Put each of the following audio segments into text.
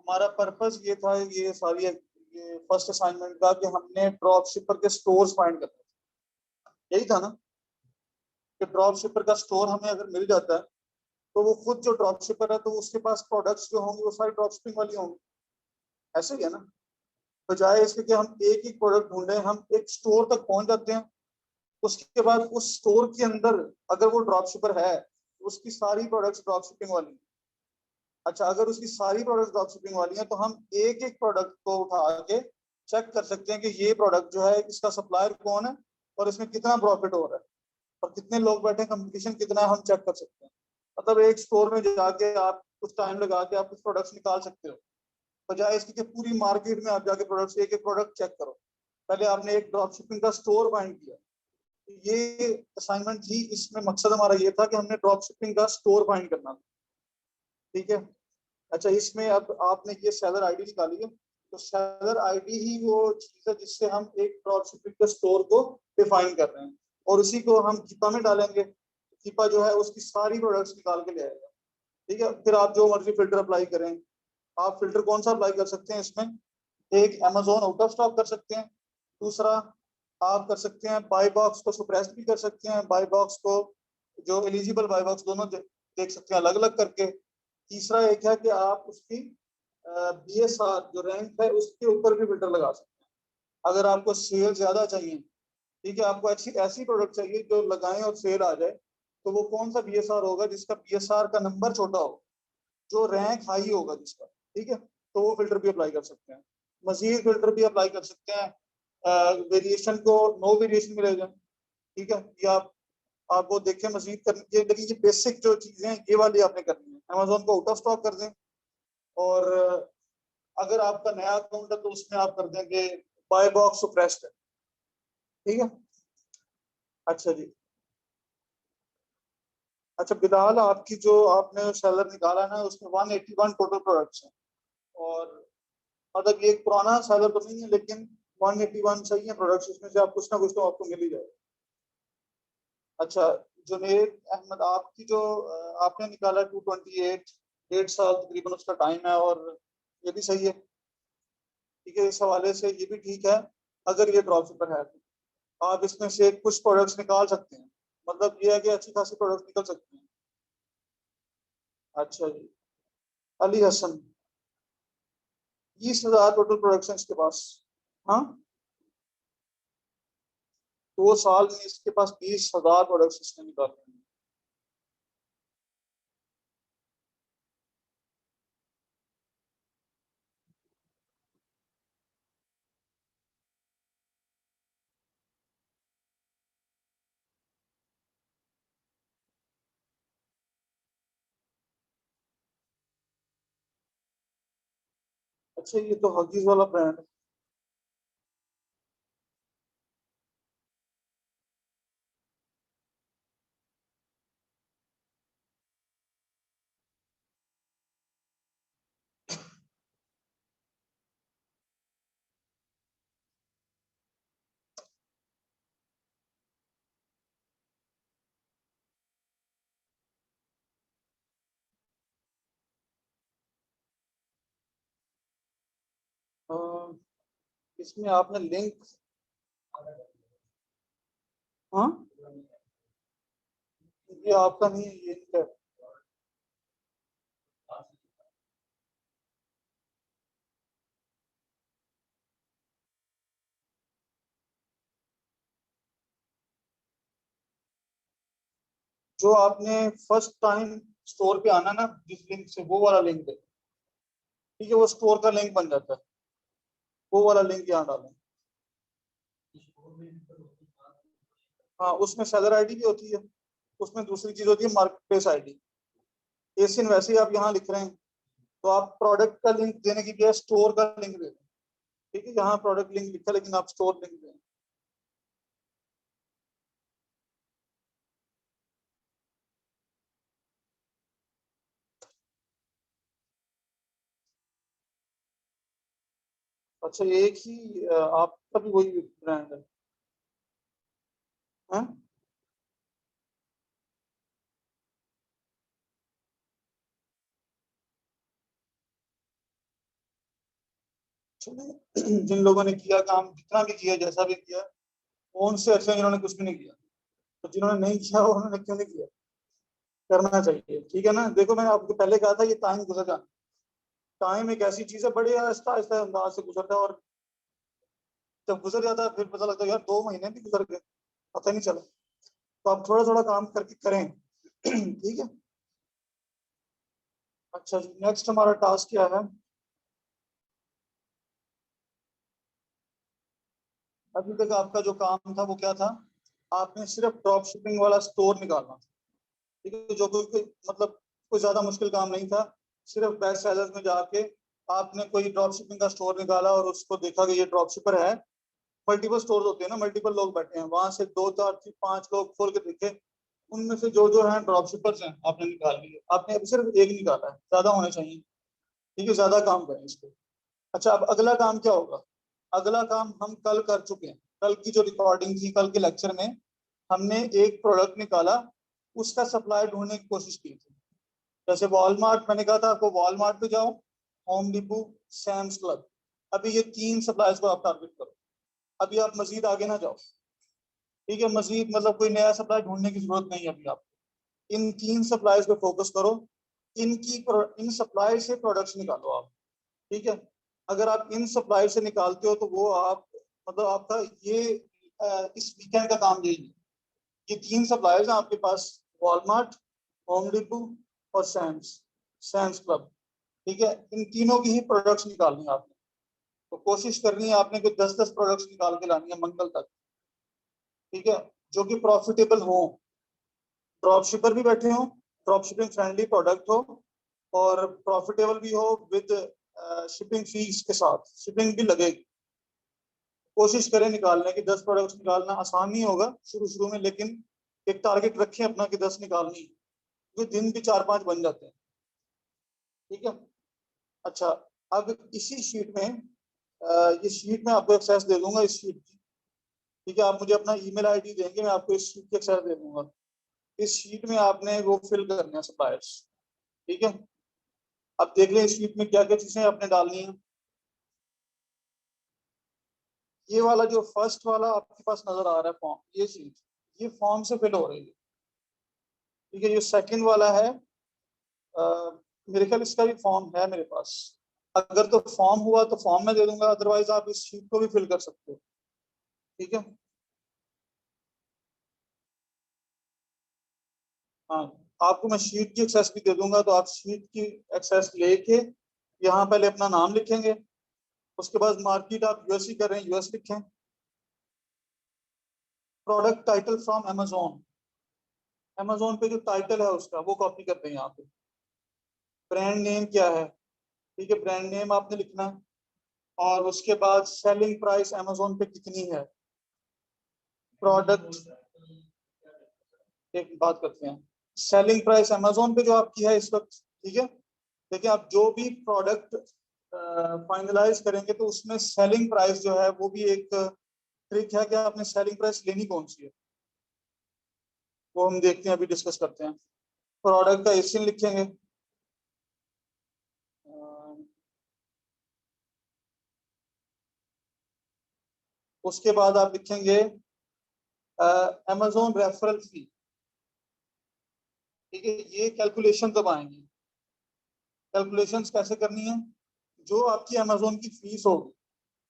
हमारा पर्पस ये था, ये सारी ये फर्स्ट असाइनमेंट का, कि हमने ड्रॉप शिपर के स्टोर्स फाइंड करने थे। यही था ना, कि ड्रॉप शिपर का स्टोर हमें अगर मिल जाता है तो वो खुद जो ड्रॉप शिपर है तो उसके पास प्रोडक्ट्स जो होंगे वो सारी ड्रॉप शिपिंग वाली होंगी। ऐसे ही है ना, बजाय इसके कि हम एक ही प्रोडक्ट ढूंढे, हम एक स्टोर तक पहुंच जाते हैं। उसके बाद उस स्टोर के अंदर अगर वो ड्रॉप शिपर है, उसकी सारी प्रोडक्ट्स ड्रॉप शिपिंग वाली। अच्छा, अगर उसकी सारी प्रोडक्ट ड्रॉप शिपिंग वाली हैं तो हम एक एक प्रोडक्ट को उठा के चेक कर सकते हैं कि ये प्रोडक्ट जो है इसका सप्लायर कौन है और इसमें कितना प्रॉफिट हो रहा है और कितने लोग बैठे, कंपटीशन कितना है, हम चेक कर सकते हैं। मतलब एक स्टोर में जाके आप कुछ टाइम लगा के आप कुछ प्रोडक्ट्स निकाल सकते हो, बजाय इसकी कि पूरी मार्केट में आप जाके प्रोडक्ट्स एक एक प्रोडक्ट चेक करो। पहले आपने एक ड्रॉप शिपिंग का स्टोर फाइंड किया। ये असाइनमेंट थी, इसमें मकसद हमारा ये था कि हमने ड्रॉप शिपिंग का स्टोर फाइंड करना था। ठीक है। अच्छा, इसमें अब आपने ये सेलर आईडी निकाली है, तो सेलर आईडी ही वो चीज है जिससे हम एक ड्रॉप शिपिंग के स्टोर को डिफाइन कर रहे हैं, और उसी को हम कीपा में डालेंगे। कीपा जो है उसकी सारी प्रोडक्ट्स निकाल के ले आएगा। ठीक है, फिर आप जो मर्जी फिल्टर अप्लाई करें। आप फिल्टर कौन सा अप्लाई कर सकते हैं इसमें? एक अमेजोन आउट ऑफ स्टॉक कर सकते हैं। दूसरा, आप कर सकते हैं बाय बॉक्स को सुप्रेस भी कर सकते हैं, बाय बॉक्स को जो एलिजिबल बाय बॉक्स दोनों देख सकते हैं अलग अलग करके। तीसरा एक है कि आप उसकी बीएसआर जो रैंक है उसके ऊपर भी फिल्टर लगा सकते हैं। अगर आपको सेल ज्यादा चाहिए, ठीक है, आपको ऐसी ऐसी प्रोडक्ट चाहिए जो लगाएं और सेल आ जाए, तो वो कौन सा बीएसआर होगा जिसका बीएसआर का नंबर छोटा हो, जो रैंक हाई होगा जिसका। ठीक है, तो वो फिल्टर भी अप्लाई कर सकते हैं। मजीद फिल्टर भी अप्लाई कर सकते हैं। वेरिएशन को नो वेरिएशन मिलेगा। ठीक है, ये आप वो देखें मजीद करने के, लेकिन ये बेसिक जो चीजें हैं ये वाली आपने करनी है। अमेजोन को आउट ऑफ स्टॉक कर दें, और अगर आपका नया अकाउंट है तो उसमें आप कर देंगे बाय बॉक्स सुप्रेस्ड है। ठीक है। अच्छा जी। अच्छा बिलाल, आपकी जो आपने सेलर निकाला ना उसमें 181 टोटल प्रोडक्ट्स हैं, और मतलब ये एक पुराना सेलर तो नहीं है, लेकिन 181 सही है प्रोडक्ट्स, उसमें से आप कुछ ना कुछ तो आपको मिल ही जाएगा। अच्छा, जुनेद अहमद, आपकी जो आपने निकाला 228, 1.5 साल तकरीबन उसका टाइम है, और ये भी सही है। ठीक है, इस हवाले से ये भी ठीक है। अगर ये ड्रॉप शिपर है तो आप इसमें से कुछ प्रोडक्ट्स निकाल सकते हैं, मतलब ये है कि अच्छी खासी प्रोडक्ट निकल सकते हैं। अच्छा जी। अली हसन, 20,000 टोटल प्रोडक्शन इसके पास। हाँ, 2 साल में इसके पास 20,000 प्रोडक्ट्स इसने निकाले हैं। अच्छा, ये तो हगीज वाला ब्रांड है। अ, इसमें आपने लिंक, हाँ, ये आपका नहीं है, ये इनका है। जो आपने फर्स्ट टाइम स्टोर पे आना ना, जिस लिंक से, वो वाला लिंक दे। ठीक है, वो स्टोर का लिंक बन जाता है, वो वाला लिंक यहाँ डालें। हाँ, उसमें सेलर आईडी भी होती है, उसमें दूसरी चीज होती है मार्केट प्लेस आईडी। एसिन वैसे ही आप यहाँ लिख रहे हैं, तो आप प्रोडक्ट का लिंक देने की बजाय स्टोर का लिंक दे दें। ठीक है, यहाँ प्रोडक्ट लिंक लिखा लेकिन आप स्टोर लिंक दें। अच्छा, एक ही आपका भी वही ब्रांड है? हाँ? जिन लोगों ने किया काम, जितना भी किया, जैसा भी किया, वो उनसे अच्छा जिन्होंने कुछ भी नहीं किया। तो जिन्होंने नहीं किया उन्होंने क्यों नहीं किया, करना चाहिए, ठीक है ना। देखो मैंने आपको पहले कहा था ये टाइम गुजर जाना, टाइम एक ऐसी चीज है, बड़े आहिस्ता आहिस्ता अंदाज से गुजरता है, और जब गुजर जाता है फिर पता लगता है यार 2 महीने भी गुजर गए, पता नहीं चला। तो आप थोड़ा थोड़ा काम करके करें। ठीक है। अच्छा जी, नेक्स्ट हमारा टास्क क्या है। अभी तक आपका जो काम था वो क्या था, आपने सिर्फ ड्रॉप शिपिंग वाला स्टोर निकालना था। ठीक है, जो मतलब कोई ज्यादा मुश्किल काम नहीं था। सिर्फ बेस्ट सेलर्स में जाके आपने कोई ड्रॉप शिपिंग का स्टोर निकाला और उसको देखा कि ये ड्रॉप शिपर है। मल्टीपल स्टोर होते हैं ना, मल्टीपल लोग बैठे हैं, वहां से 2 4 5 लोग खोल के देखे, उनमें से जो जो है ड्रॉप शिपर्स हैं आपने निकाल लिए। आपने अभी सिर्फ एक निकाला है, ज्यादा होने चाहिए। ठीक है, ज्यादा काम करें इस पे। अच्छा, अब अगला काम क्या होगा। अगला काम हम कल कर चुके हैं, कल की जो रिकॉर्डिंग थी, कल के लेक्चर में हमने एक प्रोडक्ट निकाला, उसका सप्लाई ढूंढने की कोशिश की थी। जैसे वॉलमार्ट, मैंने कहा था आपको वॉलमार्ट पे जाओ, होम डिपो, सैम्स क्लब, अभी ये 3 सप्लायर्स को आप टारगेट करो। अभी आप मजीद आगे ना जाओ। ठीक है, मजीद मतलब कोई नया सप्लाई ढूंढने की जरूरत नहीं है अभी आपको। इन 3 सप्लायर्स पे फोकस करो। इनकी इन सप्लाई से प्रोडक्ट्स निकालो आप। ठीक है, अगर आप इन सप्लाई से निकालते हो तो वो आप मतलब आपका ये इस वीकेंड का काम यही है। ये 3 सप्लायर्स हैं आपके पास, वॉलमार्ट, होम डिपो और सैम्स सैम्स क्लब। ठीक है, इन तीनों की ही प्रोडक्ट्स निकालनी है आपने। तो कोशिश करनी है आपने कि 10 10 प्रोडक्ट्स निकाल के लानी है मंगल तक। ठीक है, जो कि प्रॉफिटेबल हो, ड्रॉप शिपर भी बैठे हो, ड्रॉप शिपिंग फ्रेंडली प्रोडक्ट हो, और प्रॉफिटेबल भी हो विद शिपिंग फीस के साथ, शिपिंग भी लगेगी। कोशिश करें निकालने की, 10 प्रोडक्ट्स निकालना आसान नहीं होगा शुरू शुरू में, लेकिन एक टारगेट रखें अपना कि 10 निकालनी, क्योंकि दिन भी 4 5 बन जाते हैं। ठीक है। अच्छा, अब इसी शीट में ये शीट में आपको एक्सेस दे दूंगा इस शीट की। ठीक है, आप मुझे अपना ईमेल आईडी देंगे, मैं आपको इस शीट की एक्सेस दे दूंगा। इस शीट में आपने वो फिल करने हैं सप्लायर्स। ठीक है, अब देख लें इस शीट में क्या क्या चीजें आपने डालनी है। ये वाला जो फर्स्ट वाला आपके पास नजर आ रहा है फॉर्म, ये शीट, ये फॉर्म से फिल हो रही है। ठीक है, ये सेकंड वाला है, मेरे ख्याल इसका भी फॉर्म है मेरे पास। अगर तो फॉर्म हुआ तो फॉर्म में दे दूंगा, अदरवाइज आप इस शीट को भी फिल कर सकते हो। ठीक है। हाँ, आपको मैं शीट की एक्सेस भी दे दूंगा, तो आप शीट की एक्सेस लेके यहाँ पहले अपना नाम लिखेंगे। उसके बाद मार्केट आप यूएससी कर रहे हैं, यूएस लिखें। Product title from Amazon, Amazon पे जो टाइटल है उसका वो कॉपी करते हैं यहाँ पे। ब्रांड नेम क्या है, ठीक है, ब्रांड नेम आपने लिखना है। और उसके बाद सेलिंग प्राइस अमेजोन पे कितनी है। प्रोडक्ट, एक बात करते हैं, सेलिंग प्राइस अमेजोन पे जो आपकी है इस वक्त। ठीक है, देखिए आप जो भी प्रोडक्ट फाइनलाइज करेंगे तो उसमें सेलिंग प्राइस जो है वो भी एक ट्रिक है कि आपने सेलिंग प्राइस लेनी कौन सी है, वो हम देखते हैं, अभी डिस्कस करते हैं। प्रोडक्ट का एसिन लिखेंगे। उसके बाद आप लिखेंगे अमेजोन रेफरल फी। ठीक है, ये कैलकुलेशन कब आएंगी, कैलकुलेशन कैसे करनी है। जो आपकी अमेजोन की फीस होगी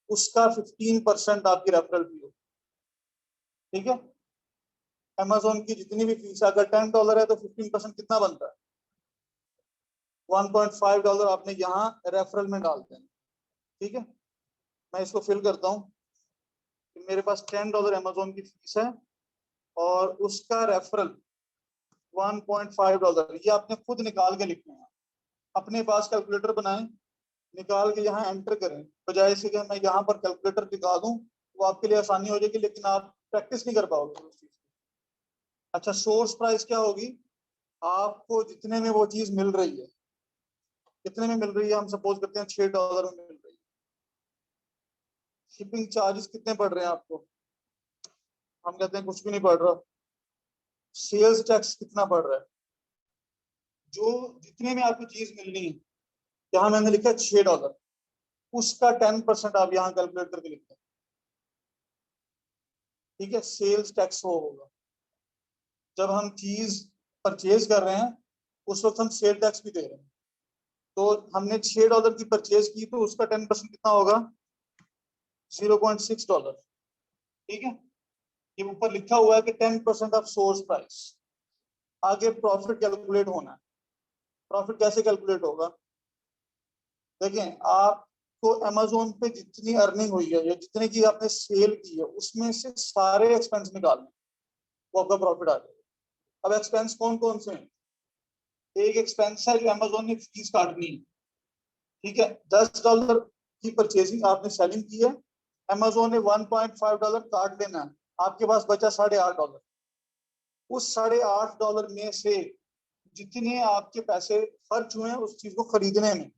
उसका 15% आपकी रेफरल फी होगी। ठीक है, अमेजोन की जितनी भी फीस है, अगर $10 है तो 15% कितना बनता है, $1.5 आपने यहाँ रेफरल में डालते हैं। ठीक है, मैं इसको फिल करता हूँ कि मेरे पास $10 अमेजोन की फीस है और उसका रेफरल $1.5, ये आपने खुद निकाल के लिखना है। अपने पास कैलकुलेटर बनाएं, निकाल के यहाँ एंटर करें, बजाय से कि मैं यहाँ पर कैलकुलेटर दिखा दूं, वो आपके लिए आसानी हो जाएगी, लेकिन आप प्रैक्टिस नहीं कर पाओगे उस चीज। अच्छा, सोर्स प्राइस क्या होगी, आपको जितने में वो चीज मिल रही है, कितने में मिल रही है, हम सपोज करते हैं $6 में मिल रही है। शिपिंग चार्जेस कितने पड़ रहे हैं आपको, हम कहते हैं कुछ भी नहीं पड़ रहा। सेल्स टैक्स कितना पड़ रहा है, जो जितने में आपको चीज मिलनी है, यहाँ मैंने लिखा $6। उसका 10% आप यहाँ कैलकुलेट करके लिखते हैं, ठीक है। सेल्स टैक्स वो होगा जब हम चीज परचेज कर रहे हैं, उस वक्त हम सेल टैक्स भी दे रहे हैं। तो हमने $6 की परचेज की तो उसका 10% कितना होगा, $0.6, ठीक है। ये ऊपर लिखा हुआ है कि 10% ऑफ सोर्स प्राइस। आगे प्रॉफिट कैलकुलेट होना है। प्रॉफिट कैसे कैलकुलेट होगा, देखें आपको अमेजोन पे जितनी अर्निंग हुई है या जितने की आपने सेल की है उसमें से सारे एक्सपेंस निकालने, वो आपका प्रॉफिट आ जाएगा। अब एक्सपेंस कौन कौन से हैं, एक एक्सपेंस है जो अमेजोन ने फीस काटनी है, ठीक है। $10 की परचेजिंग आपने सेलिंग की है, अमेजोन ने $1.5 काट देना है, आपके पास बचा $8.5। उस $8.5 में से जितने आपके पैसे खर्च हुए हैं उस चीज को खरीदने में,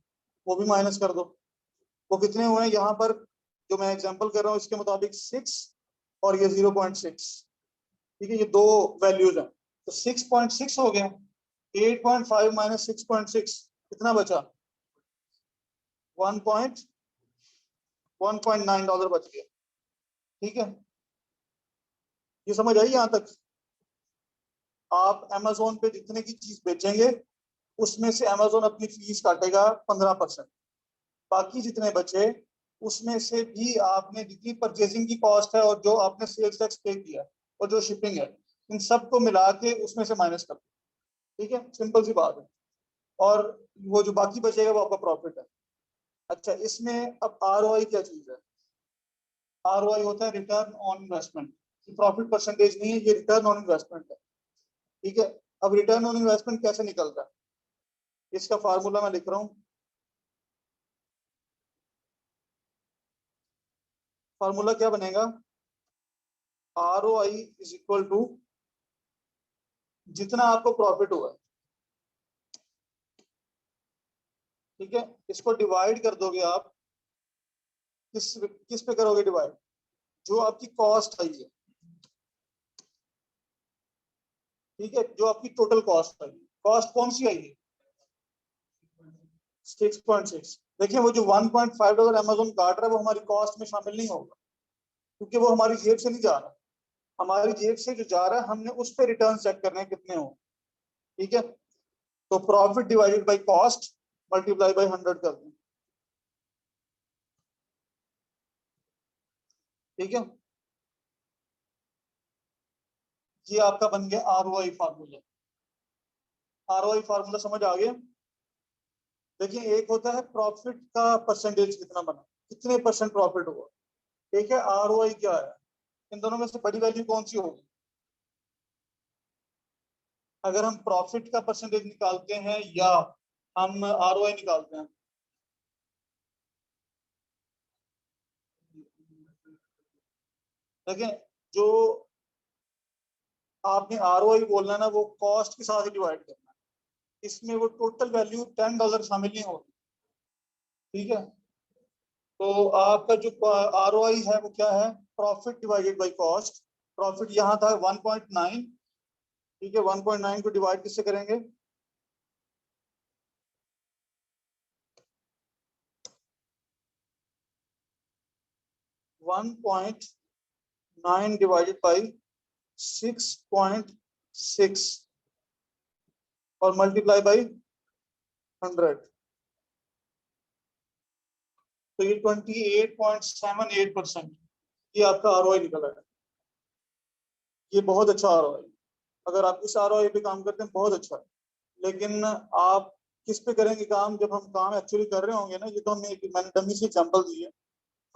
वो भी माइनस कर दो। वो कितने हुए हैं, यहाँ पर जो मैं एग्जांपल कर रहा हूँ इसके मुताबिक 6 और ये 0.6, ठीक है। ये दो वैल्यूज हैं, तो 6.6 हो गया। 8.5 माइनस 6.6 कितना बचा, $1.9 बच गया, ठीक है। ये समझ आई यहाँ तक। आप अमेजोन पे जितने की चीज बेचेंगे उसमें से अमेजोन अपनी फीस काटेगा 15%, बाकी जितने बचे उसमें से भी आपने जितनी परचेजिंग की कॉस्ट है और जो आपने सेल्स टैक्स पे किया और जो शिपिंग है, इन सबको मिला के उसमें से माइनस कर, ठीक है। सिंपल सी बात है। और वो जो बाकी बचेगा वो आपका प्रॉफिट है। अच्छा, इसमें अब ROI क्या चीज है, ROI होता है return on investment. Profit percentage नहीं है, ये रिटर्न ऑन इन्वेस्टमेंट है, ठीक है। अब रिटर्न ऑन इन्वेस्टमेंट कैसे निकलता है, इसका फार्मूला मैं लिख रहा हूँ। फार्मूला क्या बनेगा, ROI इज इक्वल टू जितना आपको प्रॉफिट हुआ, ठीक है। इसको डिवाइड कर दोगे आप, किस किस पे करोगे डिवाइड, जो आपकी कॉस्ट आई है, ठीक है। जो आपकी टोटल कॉस्ट आई, कॉस्ट कौन सी आई है, 6.6। देखिए वो जो $1.5 अमेजोन काट रहा है वो हमारी कॉस्ट में शामिल नहीं होगा, क्योंकि वो हमारी जेब से नहीं जा रहा। हमारी जेब से जो जा रहा है हमने उस पर रिटर्न चेक करने हैं कितने हो, ठीक है। तो profit divided by cost multiply by 100 कर दें, ठीक है। ये आपका बन गया ROI फार्मूला। ROI फार्मूला समझ आ गया। देखिए एक होता है प्रॉफिट का परसेंटेज कितना बना, कितने परसेंट प्रॉफिट हुआ, ठीक है। ROI क्या है, इन दोनों में से बड़ी वैल्यू कौन सी होगी, अगर हम प्रॉफिट का परसेंटेज निकालते हैं या हम ROI निकालते हैं, देखें जो आपने ROI बोलना है ना वो कॉस्ट के साथ ही डिवाइड करना है, इसमें वो टोटल वैल्यू $10 शामिल नहीं होगी, ठीक है। तो आपका जो ROI है वो क्या है, profit divided by cost. Profit यहाँ था 1.9, ठीक है। 1.9 को डिवाइड किससे करेंगे, 1.9 डिवाइडेड बाई 6.6 और मल्टीप्लाई बाई 100, तो ये 28.78% ये आपका ROI निकला है। ये बहुत अच्छा ROI, अगर आप इस ROI पे काम करते हैं बहुत अच्छा है। लेकिन आप किस पे करेंगे काम, जब हम काम एक्चुअली कर रहे होंगे ना, ये तो मैंने डमी से एग्जांपल दी है।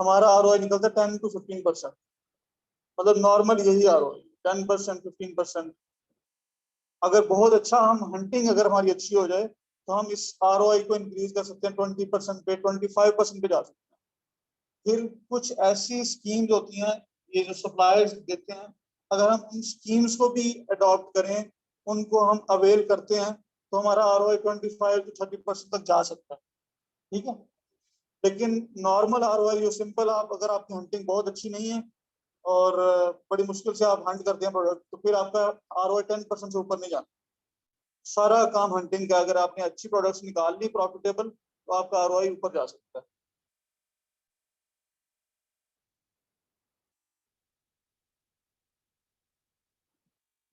हमारा ROI निकलता है 10 to 15%, मतलब नॉर्मल यही ROI 10% 15%। अगर बहुत अच्छा हम हंटिंग अगर हमारी अच्छी हो जाए तो हम इस ROI को इंक्रीज कर सकते हैं 20% पे, 25% पे जा सकते हैं। फिर कुछ ऐसी स्कीम्स होती हैं ये जो सप्लायर्स देते हैं, अगर हम उन स्कीम्स को भी अडॉप्ट करें, उनको हम अवेल करते हैं, तो हमारा ROI 25 to 30% तक जा सकता है, ठीक है। लेकिन नॉर्मल ROI जो सिंपल, आप अगर आपकी हंटिंग बहुत अच्छी नहीं है और बड़ी मुश्किल से आप हंट करते हैं प्रोडक्ट, तो फिर आपका ROI 10% से ऊपर नहीं जाता। सारा काम हंटिंग का, अगर आपने अच्छी प्रोडक्ट्स निकाल ली प्रॉफिटेबल तो आपका ROI ऊपर जा सकता है।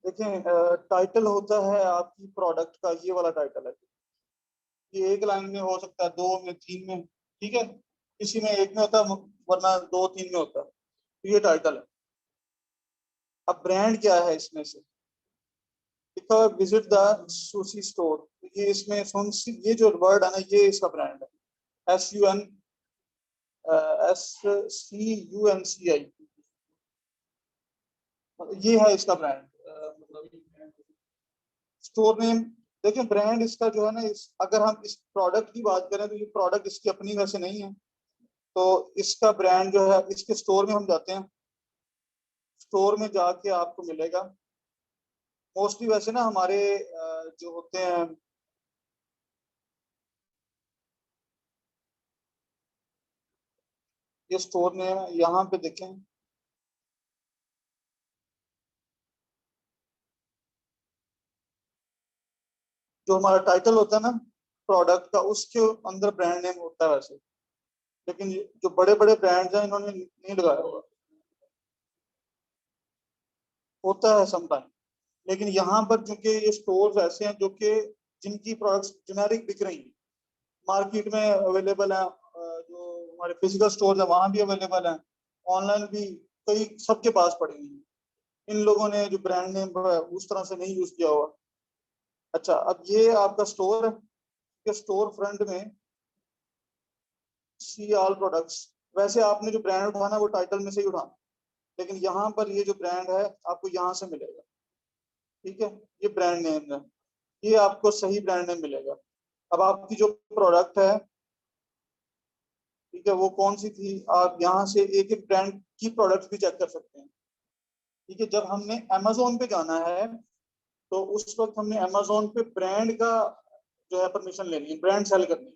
देखें टाइटल होता है आपकी प्रोडक्ट का, ये वाला टाइटल है। ये एक लाइन में हो सकता है, दो में, तीन में, ठीक है, किसी में एक में होता है, वरना दो तीन में होता है, तो ये टाइटल है। अब ब्रांड क्या है इसमें से, लिखा हुआ विजिट द सुशी स्टोर, ये इसमें ये जो वर्ड है ना, ये इसका ब्रांड है। SUNCI, ये है इसका ब्रांड, मतलब स्टोर नेम। देखिए ब्रांड इसका जो है ना, अगर हम इस प्रोडक्ट की बात करें तो ये प्रोडक्ट इसकी अपनी वैसे नहीं है, तो इसका ब्रांड जो है, इसके स्टोर में हम जाते हैं, स्टोर में जाके आपको मिलेगा। मोस्टली वैसे ना हमारे जो होते हैं, ये स्टोर नेम है, यहाँ पे देखें, जो हमारा टाइटल होता है ना प्रोडक्ट का, उसके अंदर ब्रांड नेम होता है वैसे, लेकिन जो बड़े बड़े ब्रांड्स हैं इन्होंने नहीं लगाया हुआ, होता है समटाइम। लेकिन यहाँ पर चूंकि ये स्टोर्स ऐसे हैं जो कि जिनकी प्रोडक्ट्स जेनेरिक बिक रही हैं, मार्केट में अवेलेबल है, जो हमारे फिजिकल स्टोर है वहां भी अवेलेबल है, ऑनलाइन भी कई सबके पास पड़ी हुई है। इन लोगों ने जो ब्रांड नेम उस तरह से नहीं यूज किया हुआ। अच्छा, अब ये आपका स्टोर है, के स्टोर फ्रंट में सी ऑल प्रोडक्ट्स, वैसे आपने जो ब्रांड उठाना वो टाइटल में से ही उठाना, लेकिन यहाँ पर ये जो ब्रांड है आपको यहाँ से मिलेगा, ठीक है, ये ब्रांड नेम है, ये आपको सही ब्रांड नेम मिलेगा। अब आपकी जो प्रोडक्ट है, ठीक है, वो कौन सी थी, आप यहाँ से एक एक ब्रांड की प्रोडक्ट भी चेक कर सकते हैं। ठीक है, जब हमने अमेजोन पे जाना है तो उस वक्त हमने अमेजोन पे ब्रांड का जो है परमिशन लेनी है, ब्रांड सेल करनी है।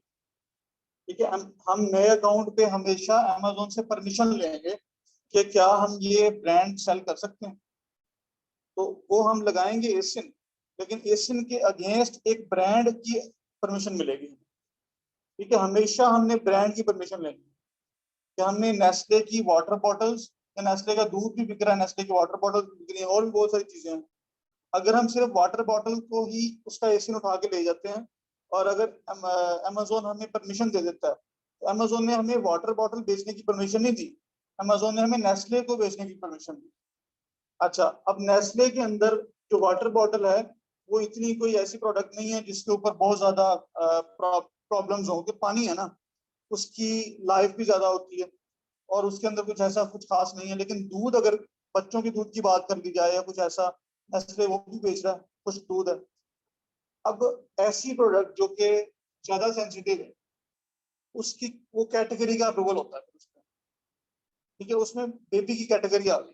ठीक है, हम नए अकाउंट पे हमेशा अमेजोन से परमिशन लेंगे कि क्या हम ये ब्रांड सेल कर सकते हैं, तो वो हम लगाएंगे एसिन, लेकिन एसिन के अगेंस्ट एक ब्रांड की परमिशन मिलेगी। ठीक है, हमेशा हमने ब्रांड की परमिशन लेनी है कि हमने नेस्ले की वाटर बॉटल्स, या नेस्ले का दूध भी बिक रहा है, नेस्ले की वाटर बॉटल बिक रही है, और भी बहुत सारी चीजें हैं। अगर हम सिर्फ वाटर बॉटल को ही उसका एसिन उठा के ले जाते हैं, और अगर अमेजोन हमें परमिशन दे देता है, तो अमेजोन ने हमें वाटर बॉटल बेचने की परमिशन नहीं दी, अमेजोन ने हमें नेस्ले को बेचने की परमिशन दी। अच्छा, अब नेस्ले के अंदर जो वाटर बॉटल है, वो इतनी कोई ऐसी प्रोडक्ट नहीं है जिसके ऊपर बहुत ज्यादा प्रॉब्लम्स हो, कि पानी है ना, उसकी लाइफ भी ज्यादा होती है, और उसके अंदर कुछ ऐसा कुछ खास नहीं है। लेकिन दूध, अगर बच्चों की दूध की बात कर ली जाए या कुछ ऐसा, नेस्ले वो भी बेच रहा है, कुछ दूध है। अब ऐसी प्रोडक्ट जो कि ज्यादा सेंसिटिव है, उसकी वो कैटेगरी का अप्रूवल होता है फिर उसमें। ठीक है, उसमें बेबी की कैटेगरी आ गई।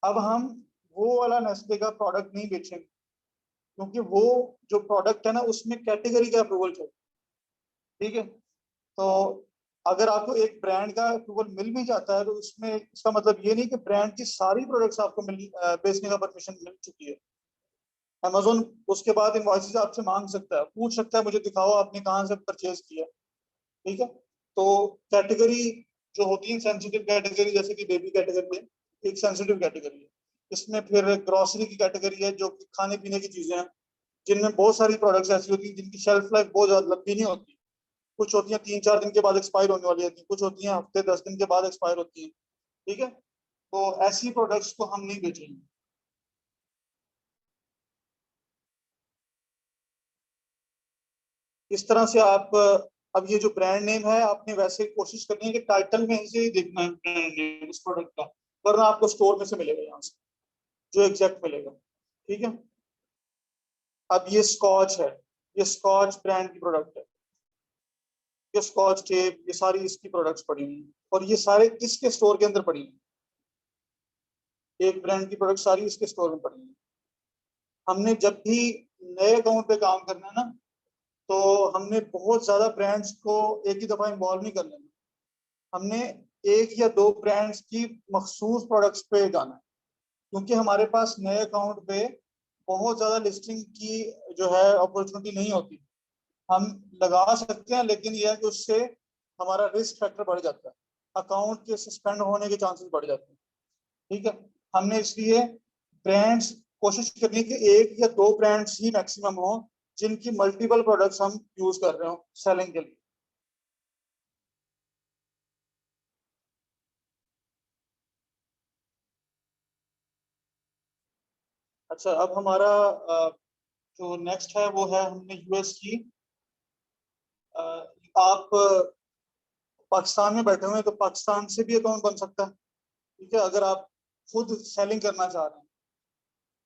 अब हम वो वाला नेस्ले का प्रोडक्ट नहीं बेचेंगे, क्योंकि वो जो प्रोडक्ट है ना, उसमें कैटेगरी का अप्रूवल चाहिए। ठीक है, तो अगर आपको एक ब्रांड का अप्रूवल मिल भी जाता है, तो उसमें इसका मतलब ये नहीं कि ब्रांड की सारी प्रोडक्ट्स आपको बेचने का परमिशन मिल चुकी है। अमेजोन उसके बाद इनवॉइसेस आपसे मांग सकता है, पूछ सकता है मुझे दिखाओ आपने कहाँ से परचेज किया। ठीक है, तो कैटेगरी जो होती है सेंसिटिव कैटेगरी, जैसे कि बेबी कैटेगरी है, एक सेंसिटिव कैटेगरी है। इसमें फिर ग्रोसरी की कैटेगरी है, जो कि खाने पीने की चीजें हैं, जिनमें बहुत सारी प्रोडक्ट्स ऐसी होती हैं जिनकी शेल्फ लाइफ बहुत ज्यादा लंबी नहीं होती। कुछ होती हैं 3-4 दिन के बाद एक्सपायर होने वाली होती है, कुछ होती हैं हफ्ते 10 दिन के बाद एक्सपायर होती हैं। ठीक है, तो ऐसी प्रोडक्ट्स को हम नहीं बेचेंगे। इस तरह से आप अब ये जो ब्रांड नेम है, आपने वैसे कोशिश करनी है कि टाइटल में से ही देखना है ब्रांड नेम उस प्रोडक्ट का, वरना आपको स्टोर में से मिलेगा यहाँ से जो एग्जैक्ट मिलेगा। ठीक है, अब ये स्कॉच है, ये स्कॉच ब्रांड की प्रोडक्ट है, ये स्कॉच टेप, ये सारी इसकी प्रोडक्ट्स पड़ी हुई हैं, और ये सारे इसके स्टोर के अंदर पड़ी हुई हैं। एक ब्रांड की प्रोडक्ट सारी इसके स्टोर में पड़ी हुई हैं। हमने जब भी नए अकाउंट पे काम करना है ना, तो हमने बहुत ज्यादा ब्रांड्स को एक ही दफा इन्वॉल्व नहीं करना है। हमने एक या दो ब्रांड्स की मखसूस प्रोडक्ट्स पे जाना है, क्योंकि हमारे पास नए अकाउंट पे बहुत ज्यादा लिस्टिंग की जो है अपॉर्चुनिटी नहीं होती। हम लगा सकते हैं, लेकिन यह है कि उससे हमारा रिस्क फैक्टर बढ़ जाता है, अकाउंट के सस्पेंड होने के चांसेस बढ़ जाते हैं। ठीक है, हमने इसलिए ब्रांड्स कोशिश करनी है कि एक या दो ब्रांड्स ही मैक्सिमम हो जिनकी मल्टीपल प्रोडक्ट्स हम यूज कर रहे हो सेलिंग के लिए। अच्छा, अब हमारा जो नेक्स्ट है वो है, हमने यूएस की। अ, आप पाकिस्तान में बैठे हुए हैं तो पाकिस्तान से भी अकाउंट बन सकता है, ठीक है, अगर आप खुद सेलिंग करना चाह रहे हैं।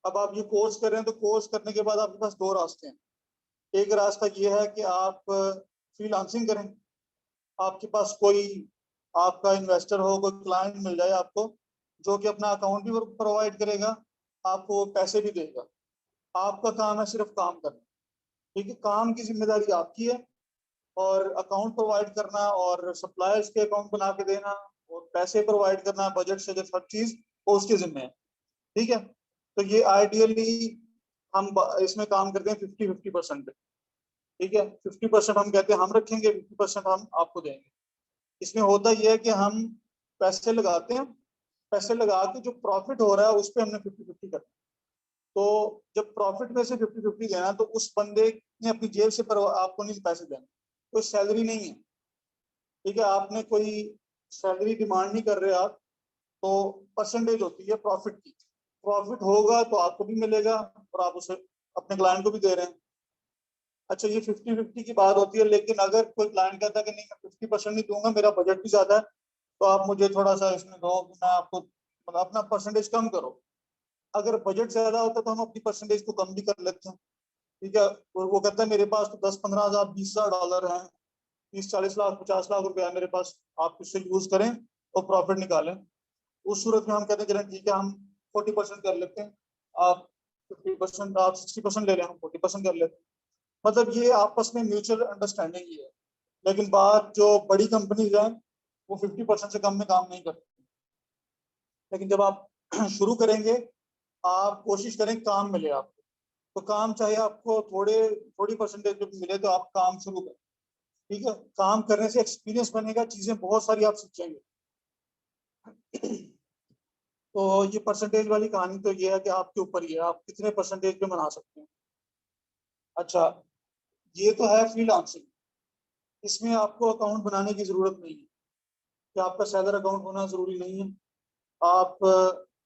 अब आप ये कोर्स कर रहे हैं तो कोर्स करने के बाद आपके पास दो रास्ते हैं। एक रास्ता ये है कि आप फ्रीलांसिंग करें, आपके पास कोई आपका इन्वेस्टर हो, कोई क्लाइंट मिल जाए आपको, जो कि अपना अकाउंट भी प्रोवाइड करेगा, आपको पैसे भी देगा। आपका काम है सिर्फ काम करना, ठीक है, काम की जिम्मेदारी आपकी है, और अकाउंट प्रोवाइड करना और सप्लायर्स के अकाउंट बना के देना और पैसे प्रोवाइड करना, बजट से हर चीज वो उसके जिम्मे है, ठीक है। तो ये आइडियली हम इसमें काम करते हैं 50-50%, ठीक है। 50% हम कहते हैं हम रखेंगे, 50% हम आपको देंगे। इसमें होता यह है कि हम पैसे लगाते हैं, पैसे लगा के जो प्रॉफिट हो रहा है उस पर हमने 50-50 करना है। तो जब प्रॉफिट में से 50-50 देना, तो उस बंदे ने अपनी जेब से पर आपको नहीं पैसे देना, कोई सैलरी नहीं है, ठीक है, आपने कोई सैलरी डिमांड नहीं कर रहे आप, तो परसेंटेज होती है प्रॉफिट की। प्रॉफिट होगा तो आपको भी मिलेगा और आप उसे अपने क्लाइंट को भी दे रहे हैं। अच्छा, ये 50-50 की बात होती है, लेकिन अगर कोई क्लाइंट कहता है कि नहीं मैं 50% नहीं दूंगा, मेरा बजट भी ज्यादा है, तो आप मुझे थोड़ा सा इसमें दो, मैं आपको मतलब अपना परसेंटेज कम करो। अगर बजट ज्यादा होता है तो हम अपनी परसेंटेज को कम भी कर लेते हैं, ठीक है। वो कहता है मेरे पास तो 10-15 हजार $20,000 हैं, 30-40 लाख 50 लाख रुपए है मेरे पास, आप इससे यूज करें और प्रॉफिट निकालें। उस सूरत में हम कहते हैं चलें ठीक है, हम 40% कर लेते हैं, आप 50%, आप 60% ले लें, हम 40% कर लेते हैं। मतलब ये आपस में म्यूचुअल अंडरस्टैंडिंग ही है। लेकिन बात जो बड़ी कंपनीज हैं वो 50% से कम में काम नहीं करती। लेकिन जब आप शुरू करेंगे, आप कोशिश करें काम मिले आपको, तो काम चाहे आपको थोड़ी परसेंटेज पे मिले, तो आप काम शुरू करें, ठीक है। काम करने से एक्सपीरियंस बनेगा, चीजें बहुत सारी आप सीखेंगे। तो ये परसेंटेज वाली कहानी तो ये है कि आपके ऊपर ही है, आप कितने परसेंटेज पे बना सकते हैं। अच्छा, ये तो है फ्रीलांसिंग। इसमें आपको अकाउंट बनाने की जरूरत नहीं है, कि आपका सेलर अकाउंट होना जरूरी नहीं है। आप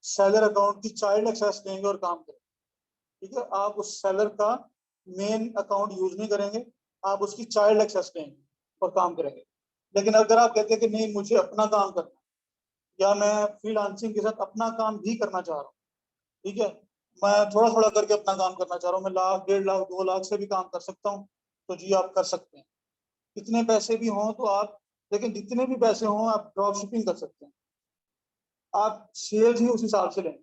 सेलर अकाउंट की चाइल्ड एक्सेस लेंगे और काम करेंगे, ठीक है। आप उस सेलर का मेन अकाउंट यूज नहीं करेंगे, आप उसकी चाइल्ड एक्सेस लेंगे और काम करेंगे। लेकिन अगर आप कहते हैं कि नहीं मुझे अपना काम करना है, या मैं फ्रीलांसिंग के साथ अपना काम भी करना चाह रहा हूँ, ठीक है, मैं थोड़ा थोड़ा करके अपना काम करना चाह रहा हूँ, मैं लाख 1.5 लाख 2 लाख से भी काम कर सकता हूँ, तो जी आप कर सकते हैं। कितने पैसे भी हों तो आप, लेकिन जितने भी पैसे हों आप ड्रॉप शिपिंग कर सकते हैं। आप सेल्स ही उस हिसाब से लें,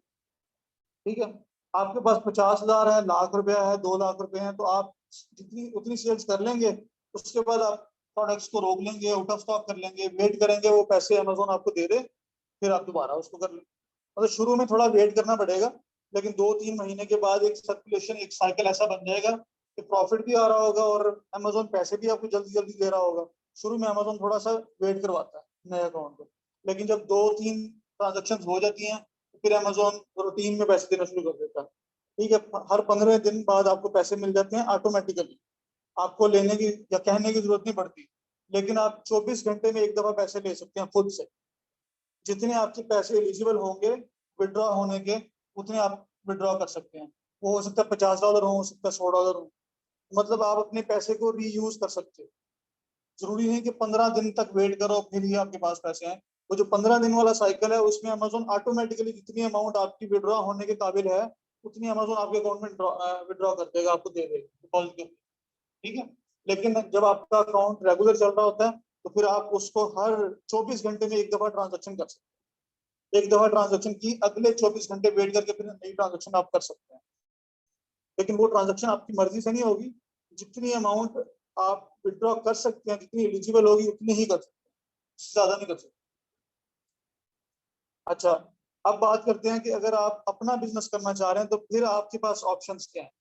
ठीक है। आपके पास 50,000 है, लाख रुपया है, 2 लाख रुपए हैं, तो आप जितनी उतनी सेल्स कर लेंगे। उसके बाद आप प्रोडक्ट्स को रोक लेंगे, आउट ऑफ स्टॉक कर लेंगे, वेट करेंगे वो पैसे अमेजोन आपको दे दे, फिर आप दोबारा उसको कर लेंगे। मतलब शुरू में थोड़ा वेट करना पड़ेगा, लेकिन 2-3 महीने के बाद एक सर्कुलेशन, एक साइकिल ऐसा बन जाएगा कि प्रॉफिट भी आ रहा होगा और अमेजोन पैसे भी आपको जल्दी जल्दी दे रहा होगा। शुरू में अमेजोन थोड़ा सा वेट करवाता है नए अकाउंट को, लेकिन जब 2-3 ट्रांजेक्शन हो जाती हैं, फिर अमेजोन रूटीन में पैसे देना शुरू कर देता है, ठीक है। हर 15 दिन बाद आपको पैसे मिल जाते हैं ऑटोमेटिकली, आपको लेने की या कहने की जरूरत नहीं पड़ती। लेकिन आप 24 घंटे में एक दफा पैसे ले सकते हैं खुद से। जितने आपके पैसे एलिजिबल होंगे विड्रॉ होने के, उतने आप विड्रॉ कर सकते हैं। वो हो सकता है $50 हो सकता है $100 हो। मतलब आप अपने पैसे को रीयूज कर सकते हो। जरूरी नहीं कि 15 दिन तक वेट करो फिर ही आपके पास पैसे आए। वो जो 15 दिन वाला साइकिल है उसमें अमेजोन ऑटोमेटिकली जितनी अमाउंट आपकी विड्रॉ होने के काबिल है, उतनी अमेजोन आपके अकाउंट में विड्रॉ कर देगा, आपको दे देगा डिपॉजिट के, ठीक है। लेकिन जब आपका अकाउंट रेगुलर चल रहा होता है, तो फिर आप उसको हर 24 घंटे में एक दफा ट्रांजेक्शन कर सकते हैं। एक दफा ट्रांजेक्शन की, अगले 24 घंटे वेट करके फिर नई ट्रांजेक्शन आप कर सकते हैं। लेकिन वो ट्रांजेक्शन आपकी मर्जी से नहीं होगी, जितनी अमाउंट आप विड्रॉ कर सकते हैं, जितनी एलिजिबल होगी उतनी ही कर सकते हैं, ज्यादा नहीं कर सकते। अच्छा, अब बात करते हैं कि अगर आप अपना बिजनेस करना चाह रहे हैं तो फिर आपके पास ऑप्शंस क्या हैं।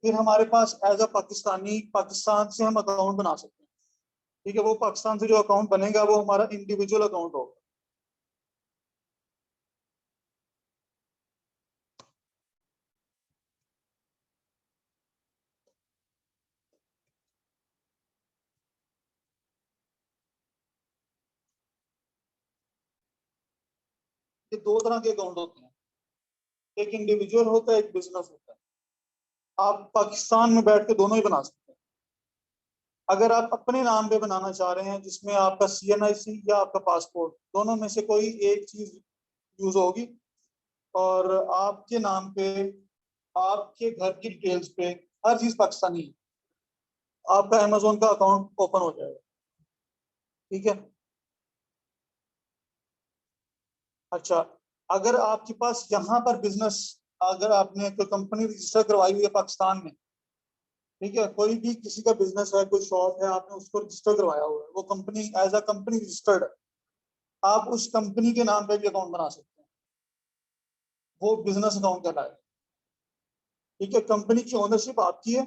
फिर हमारे पास एज अ पाकिस्तानी, पाकिस्तान से हम अकाउंट बना सकते हैं, ठीक है। वो पाकिस्तान से जो अकाउंट बनेगा वो हमारा इंडिविजुअल अकाउंट होगा। ये दो तरह के अकाउंट होते हैं, एक इंडिविजुअल होता है, एक बिजनेस होता है। आप पाकिस्तान में बैठ के दोनों ही बना सकते हैं। अगर आप अपने नाम पे बनाना चाह रहे हैं जिसमें आपका CNIC या आपका पासपोर्ट, दोनों में से कोई एक चीज यूज होगी, और आपके नाम पे, आपके घर की डिटेल्स पे हर चीज पाकिस्तानी है, आपका अमेजोन का अकाउंट ओपन हो जाएगा। ठीक है। अच्छा, अगर आपके पास यहाँ पर बिजनेस, अगर आपने कोई कंपनी रजिस्टर करवाई हुई है पाकिस्तान में, ठीक है, कोई भी किसी का बिजनेस है, कोई शॉप है, आपने उसको रजिस्टर करवाया हुआ है, वो company as a company registered है, आप उस कंपनी के नाम पे भी अकाउंट बना सकते हैं, वो बिजनेस अकाउंट कहलाएगा। ठीक है, कंपनी की ओनरशिप आपकी है,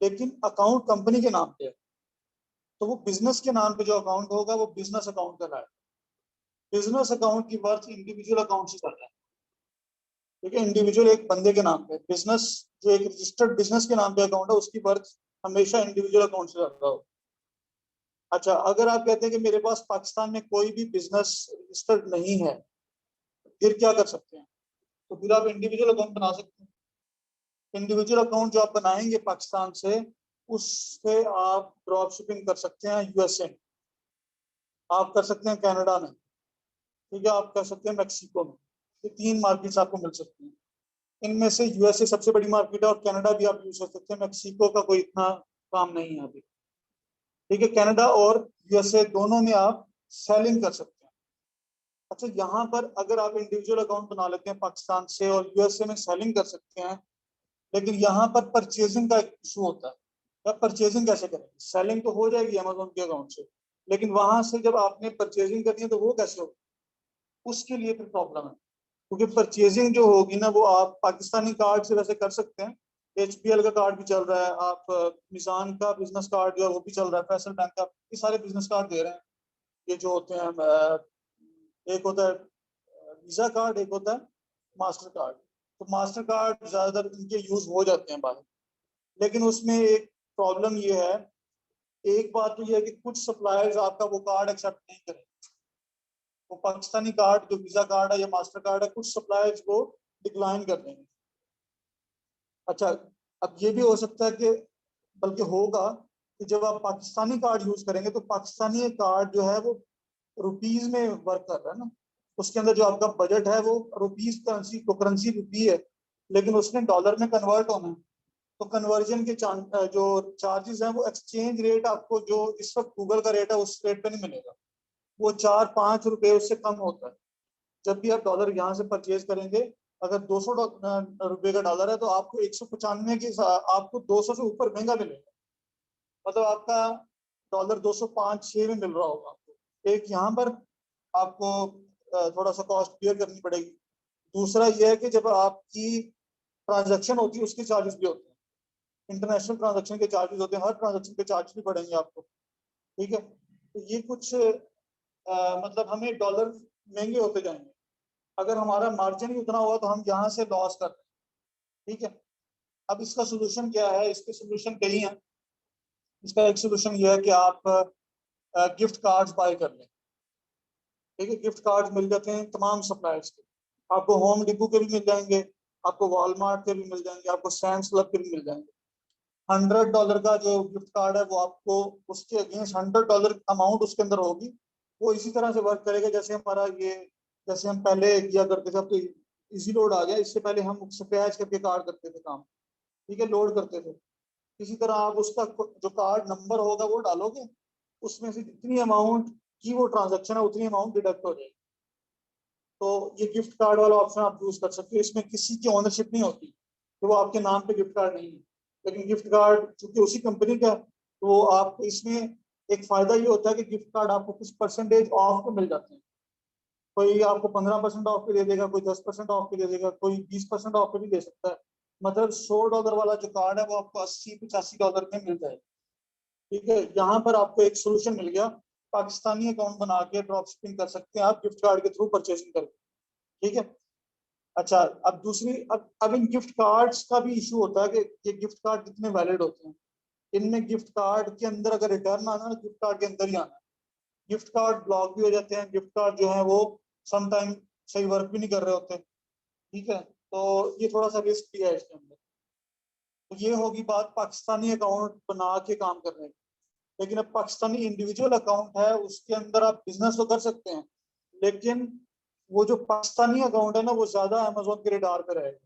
लेकिन अकाउंट कंपनी के नाम पे है, तो वो बिजनेस के नाम पे जो अकाउंट होगा वो बिजनेस अकाउंट कहलाएगा। बिजनेस अकाउंट की वर्थ इंडिविजुअल अकाउंट से ज्यादा है। ठीक है, इंडिविजुअल एक बंदे के नाम पे, बिजनेस जो एक रजिस्टर्ड बिजनेस के नाम पे अकाउंट है, उसकी वर्थ हमेशा इंडिविजुअल अकाउंट से ज्यादा हो। अच्छा, अगर आप कहते हैं कि मेरे पास पाकिस्तान में कोई भी बिजनेस रजिस्टर्ड नहीं है, फिर क्या कर सकते हैं? तो फिर आप इंडिविजुअल अकाउंट बना सकते हैं। इंडिविजुअल अकाउंट जो आप बनाएंगे पाकिस्तान से, उससे आप ड्रॉप शिपिंग कर सकते हैं USA में, आप कर सकते हैं कनाडा में, ठीक है, आप कर सकते हैं मैक्सिको में। ये 3 मार्केट्स आपको मिल सकती हैं। इनमें से USA सबसे बड़ी मार्केट है, और कनाडा भी आप यूज कर सकते हैं, मैक्सिको का कोई इतना काम नहीं है अभी। ठीक है, कनाडा और USA दोनों में आप सेलिंग कर सकते हैं। अच्छा, यहाँ पर अगर आप इंडिविजुअल अकाउंट बना लेते हैं पाकिस्तान से और USA में सेलिंग कर सकते हैं, लेकिन यहाँ पर परचेजिंग का एक इशू होता है। आप परचेजिंग कैसे करेंगे? सेलिंग तो हो जाएगी अमेजोन के अकाउंट से, लेकिन वहां से जब आपने परचेजिंग करनी है तो वो कैसे होगी? उसके लिए फिर प्रॉब्लम है, क्योंकि परचेजिंग जो होगी ना, वो आप पाकिस्तानी कार्ड से वैसे कर सकते हैं, HPL का कार्ड भी चल रहा है, आप निशान का बिजनेस कार्ड जो है वो भी चल रहा है, फैसल बैंक का, ये सारे बिजनेस कार्ड दे रहे हैं। ये जो होते हैं एक होता है वीजा कार्ड, एक होता है मास्टर कार्ड। तो मास्टर कार्ड ज्यादातर इनके यूज हो जाते हैं बाहर, लेकिन उसमें एक प्रॉब्लम ये है, एक बात तो ये है कि कुछ सप्लायर्स आपका वो कार्ड एक्सेप्ट नहीं करेंगे, वो पाकिस्तानी कार्ड जो वीजा कार्ड है या मास्टर कार्ड है, कुछ सप्लायर्स को डिक्लाइन कर देंगे। अच्छा, अब ये भी हो सकता है कि, बल्कि होगा, कि जब आप पाकिस्तानी कार्ड यूज करेंगे तो पाकिस्तानी कार्ड जो है वो रुपीज में वर्क कर रहा है ना, उसके अंदर जो आपका बजट है वो रुपीज करेंसी, तो करेंसी रुपी है, लेकिन उसने डॉलर में कन्वर्ट होना है, तो कन्वर्जन के जो चार्जेस हैं, वो एक्सचेंज रेट आपको जो इस वक्त गूगल का रेट है उस रेट पे नहीं मिलेगा, वो 4-5 रुपए उससे कम होता है। जब भी आप डॉलर यहाँ से परचेज करेंगे, अगर 200 रुपए का डॉलर है तो आपको 195 के आपको 200 से ऊपर महंगा मिलेगा, मतलब आपका डॉलर 205-6 में मिल रहा होगा आपको। एक यहाँ पर आपको थोड़ा सा कॉस्ट बियर करनी पड़ेगी। दूसरा यह है कि जब आपकी ट्रांजैक्शन होती है उसके चार्जेस भी होते हैं, इंटरनेशनल ट्रांजैक्शन के चार्जेस होते हैं, हर ट्रांजैक्शन के चार्ज भी पड़ेंगे आपको। ठीक है, तो ये कुछ मतलब हमें डॉलर महंगे होते जाएंगे, अगर हमारा मार्जिन ही उतना हुआ तो हम यहाँ से लॉस कर रहे हैं। ठीक है, अब इसका सोल्यूशन क्या है? इसके सोल्यूशन कई हैं। इसका एक सोल्यूशन ये है कि आप गिफ्ट कार्ड्स बाय कर लें। ठीक है, गिफ्ट कार्ड मिल जाते हैं तमाम सप्लायर्स के, आपको होम डिपो के भी मिल जाएंगे, आपको वॉलमार्ट के भी मिल जाएंगे, आपको सैम्स क्लब के भी मिल जाएंगे। $100 का जो गिफ्ट कार्ड है वो आपको उसके अगेंस्ट $100 अमाउंट उसके अंदर होगी, वो इसी तरह से वर्क करेगा जैसे हमारा ये, जैसे हम पहले किया करते थे, अब तो इजी लोड आ गया, इससे पहले हम स्क्रैच करके कार्ड करते थे काम। ठीक है, लोड करते थे। इसी तरह आप उसका जो कार्ड नंबर होगा वो डालोगे, उसमें से जितनी अमाउंट की वो ट्रांजेक्शन है उतनी अमाउंट डिडक्ट हो जाएगी। तो ये गिफ्ट कार्ड वाला ऑप्शन आप यूज कर सकते हो, इसमें किसी की ओनरशिप नहीं होती, तो वो आपके नाम पे गिफ्ट कार्ड नहीं है, लेकिन गिफ्ट कार्ड चूंकि उसी कंपनी का, तो आप इसमें एक फायदा ये होता है कि गिफ्ट कार्ड आपको कुछ परसेंटेज ऑफ पे मिल जाते हैं। कोई आपको 15% ऑफ पे दे देगा, कोई 10% ऑफ पे दे देगा, कोई 20% ऑफ पे भी दे सकता है। मतलब $100 वाला जो कार्ड है वो आपको $80-85 में मिल जाएगा। ठीक है, यहाँ पर आपको एक सोल्यूशन मिल गया, पाकिस्तानी अकाउंट बना के ड्रॉप शिपिंग कर सकते हैं आप गिफ्ट कार्ड के थ्रू परचेसिंग करके। ठीक है। अच्छा, अब दूसरी, अब इन गिफ्ट कार्ड्स का भी इशू होता है कि ये गिफ्ट कार्ड कितने वैलिड होते हैं। इनमें गिफ्ट कार्ड के अंदर अगर रिटर्न आना है, गिफ्ट कार्ड के अंदर ही आना है। गिफ्ट कार्ड ब्लॉक भी हो जाते हैं, गिफ्ट कार्ड जो है वो समटाइम सही वर्क भी नहीं कर रहे होते, ठीक है। तो ये थोड़ा सा रिस्क भी है इसके अंदर। तो ये होगी बात पाकिस्तानी अकाउंट बना के काम करने की। लेकिन अब पाकिस्तानी इंडिविजुअल अकाउंट है, उसके अंदर आप बिजनेस तो कर सकते हैं, लेकिन वो जो पाकिस्तानी अकाउंट है ना, वो ज्यादा अमेजोन के रेडार पे रहेगा,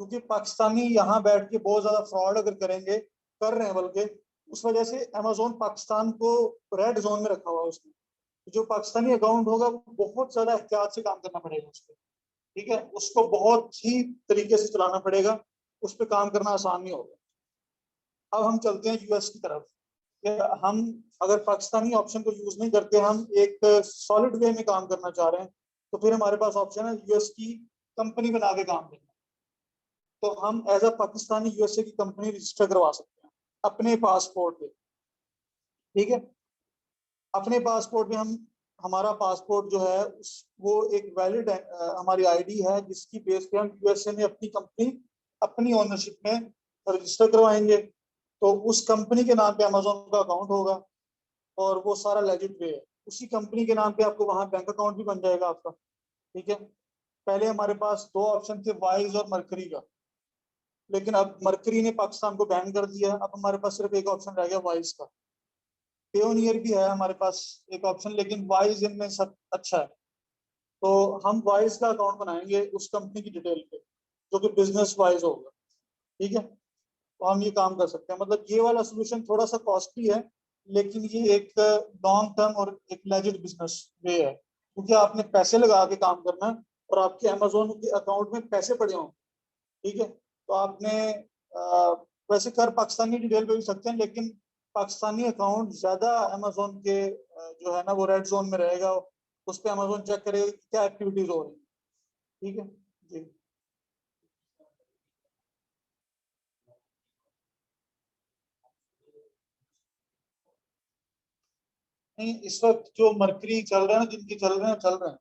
क्योंकि पाकिस्तानी यहाँ बैठ के बहुत ज्यादा फ्रॉड अगर करेंगे, कर रहे हैं बल्कि, उस वजह से अमेजोन पाकिस्तान को रेड जोन में रखा हुआ है उसने। जो पाकिस्तानी अकाउंट होगा वो बहुत ज्यादा एहतियात से काम करना पड़ेगा उसको, ठीक है, उसको बहुत ही तरीके से चलाना पड़ेगा, उस पर काम करना आसान नहीं होगा। अब हम चलते हैं यूएस की तरफ। हम अगर पाकिस्तानी ऑप्शन को यूज नहीं करते, हम एक सॉलिड वे में काम करना चाह रहे हैं, तो फिर हमारे पास ऑप्शन है यूएस की कंपनी बना के काम करना। तो हम एज अ पाकिस्तानी यूएसए की कंपनी रजिस्टर करवा सकते हैं अपने पासपोर्ट पे, ठीक है। अपने पासपोर्ट में हम, हमारा पासपोर्ट जो है उस, वो एक वैलिड हमारी आईडी है, जिसकी बेस पे हम यूएसए में अपनी कंपनी अपनी ओनरशिप में रजिस्टर करवाएंगे। तो उस कंपनी के नाम पे अमेजोन का अकाउंट होगा और वो सारा लेजिट वे है। उसी कंपनी के नाम पे आपको वहां बैंक अकाउंट भी बन जाएगा आपका, ठीक है। पहले हमारे पास दो ऑप्शन थे, वाइज और मरकरी का, लेकिन अब मरकरी ने पाकिस्तान को बैन कर दिया। अब हमारे पास सिर्फ एक ऑप्शन रह गया वाइज का। पेयोनियर भी है हमारे पास एक ऑप्शन, लेकिन वाइज इनमें सब अच्छा है। तो हम वाइज का अकाउंट बनाएंगे उस कंपनी की डिटेल पे, जो कि बिजनेस वाइज होगा, ठीक है। तो हम ये काम कर सकते हैं। मतलब ये वाला सोल्यूशन थोड़ा सा कॉस्टली है, लेकिन ये एक लॉन्ग टर्म और एक लेजिट बिजनेस वे है, क्योंकि आपने पैसे लगा के काम करना है और आपके अमेजोन के अकाउंट में पैसे पड़े हों, ठीक है। तो आपने वैसे कर पाकिस्तानी डिटेल पे भी सकते हैं, लेकिन पाकिस्तानी अकाउंट ज्यादा अमेजोन के जो है ना वो रेड जोन में रहेगा। उस पर अमेजोन चेक करेगा कि क्या एक्टिविटीज हो रही है, ठीक है जी। नहीं, इस वक्त जो मरकरी चल रहे हैं ना, जिनकी चल रहे हैं,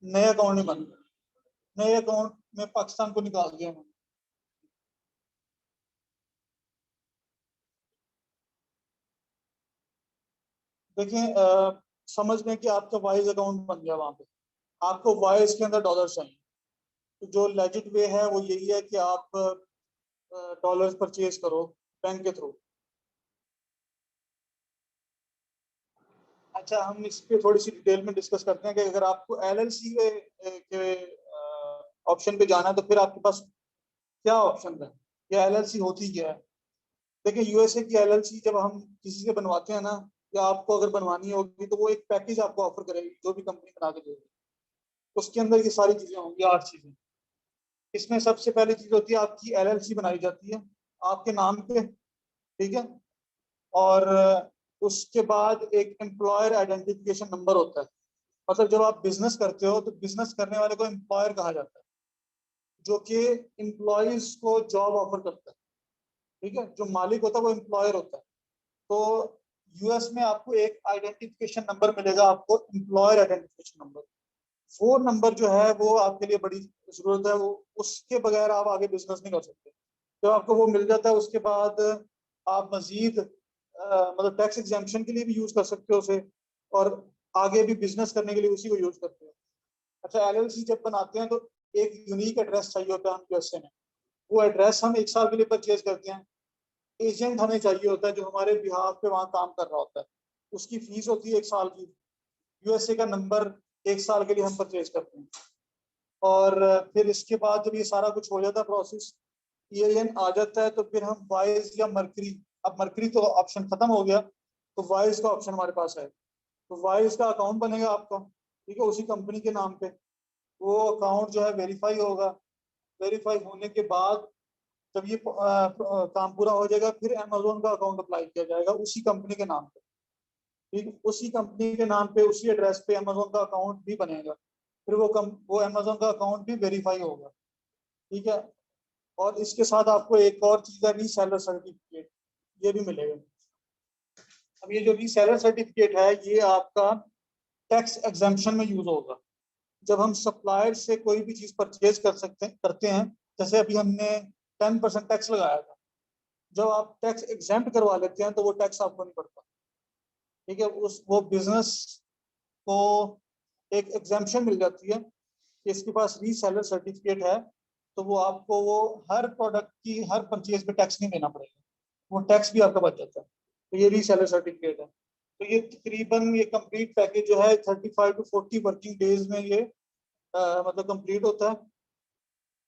नए अकाउंट नहीं बन रहे। नए अकाउंट में पाकिस्तान को निकाल दिया उन्होंने। देखिए समझ लें कि आपका वाइज अकाउंट बन गया वहां पे, आपको वाइज के अंदर डॉलर चाहिए। तो जो लेजिट वे है वो यही है कि आप डॉलर्स परचेज करो बैंक के थ्रू। अच्छा, हम इस पे थोड़ी सी डिटेल में डिस्कस करते हैं कि अगर आपको एलएलसी के ऑप्शन पे जाना है, तो फिर आपके पास क्या ऑप्शन है, या एलएलसी होती क्या है। देखिए, यूएसए की एलएलसी जब हम किसी से बनवाते हैं ना, या आपको अगर बनवानी होगी, तो वो एक पैकेज आपको ऑफर करेगी, जो भी कंपनी बना के देगी। उसके अंदर ये सारी चीजें होंगी, 8 चीजें। इसमें सबसे पहली चीज होती है, आपकी एलएलसी बनाई जाती है आपके नाम पे, ठीक है। और उसके बाद एक एम्प्लॉयर आइडेंटिफिकेशन नंबर होता है। मतलब जब आप बिजनेस करते हो, तो बिजनेस करने वाले को एम्प्लॉयर कहा जाता है, जो कि एम्प्लॉयज को जॉब ऑफर करता है, ठीक है। जो मालिक होता है वो एम्प्लॉयर होता है। तो यूएस में आपको एक आइडेंटिफिकेशन नंबर मिलेगा, आपको एम्प्लॉयर आइडेंटिफिकेशन नंबर। वो नंबर जो है वो आपके लिए बड़ी जरूरत है, वो उसके बगैर आप आगे बिजनेस नहीं कर सकते। जब आपको वो मिल जाता है, उसके बाद आप मजीद मतलब टैक्स एग्जाम्पशन के लिए भी यूज कर सकते हो उसे, और आगे भी बिजनेस करने के लिए उसी को यूज करते हो। अच्छा, एलएलसी जब बनाते हैं, तो एक यूनिक एड्रेस चाहिए होता है हम यूएसए में। वो एड्रेस हम 1 साल के लिए परचेज करते हैं। एजेंट हमें चाहिए होता है जो हमारे बिहाफ पे वहाँ काम कर रहा होता है। उसकी फीस होती है 1 साल की। यूएसए का नंबर 1 साल के लिए हम परचेज करते हैं। और फिर इसके बाद जब ये सारा कुछ हो जाता है प्रोसेस, ईएन आ जाता है, तो फिर हम वाइज या मरकरी, अब मरकरी तो ऑप्शन खत्म हो गया, तो वाइज का ऑप्शन हमारे पास है। तो वाइज का अकाउंट बनेगा आपका, ठीक है, उसी कंपनी के नाम पे। वो अकाउंट जो है वेरीफाई होगा। वेरीफाई होने के बाद जब ये काम पूरा हो जाएगा, फिर अमेजोन का अकाउंट अप्लाई किया जाएगा उसी कंपनी के नाम पे, ठीक है। उसी कंपनी के नाम पे उसी एड्रेस पे अमेजोन का अकाउंट भी बनेगा। फिर वो अमेजोन का अकाउंट भी वेरीफाई होगा, ठीक है। और इसके साथ आपको एक और चीज है, रीसेलर सर्टिफिकेट, ये भी मिलेगा। अब ये जो रीसेलर सर्टिफिकेट है, ये आपका टैक्स एग्जाम्पशन में यूज होगा। जब हम सप्लायर से कोई भी चीज परचेज करते हैं, जैसे अभी हमने 10% टैक्स लगाया था, जब आप टैक्स एग्जेम्प्ट करवा लेते हैं, तो वो टैक्स आपको नहीं पड़ता, ठीक है। उस वो बिजनेस को एक एग्जाम्पशन मिल जाती है कि इसके पास रीसेलर सर्टिफिकेट है, तो वो आपको वो हर प्रोडक्ट की हर परचेज पे टैक्स नहीं देना पड़ेगा, वो टैक्स भी आपका बच जाता है। तो ये रीसेलर सर्टिफिकेट है। तो ये तकरीबन ये कंप्लीट पैकेज जो है 35 टू 40 वर्किंग डेज में ये मतलब कंप्लीट होता है,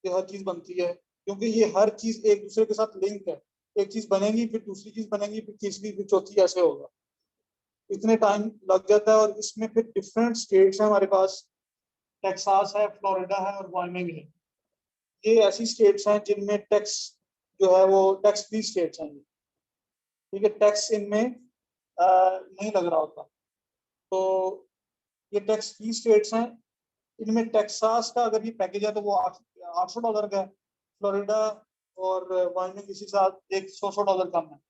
ये हर चीज बनती है, क्योंकि ये हर चीज एक दूसरे के साथ लिंक है। एक चीज बनेगी, फिर दूसरी चीज बनेगी, फिर तीसरी, फिर चौथी, ऐसे होगा। इतने टाइम लग जाता है। और इसमें फिर डिफरेंट स्टेट्स हैं हमारे पास, टेक्सास है, फ्लोरिडा है और वायमिंग है। ये ऐसी स्टेट्स हैं जिनमें टैक्स जो है वो टैक्स फ्री स्टेट्स हैं। ठीक है, टैक्स इनमें नहीं लग रहा होता। तो ये टैक्स फ्री स्टेट्स हैं। इनमें टेक्सास का अगर ये पैकेज है तो वो $800 का है। फ्लोरिडा और वायमिंग इसी साथ एक $100 कम है।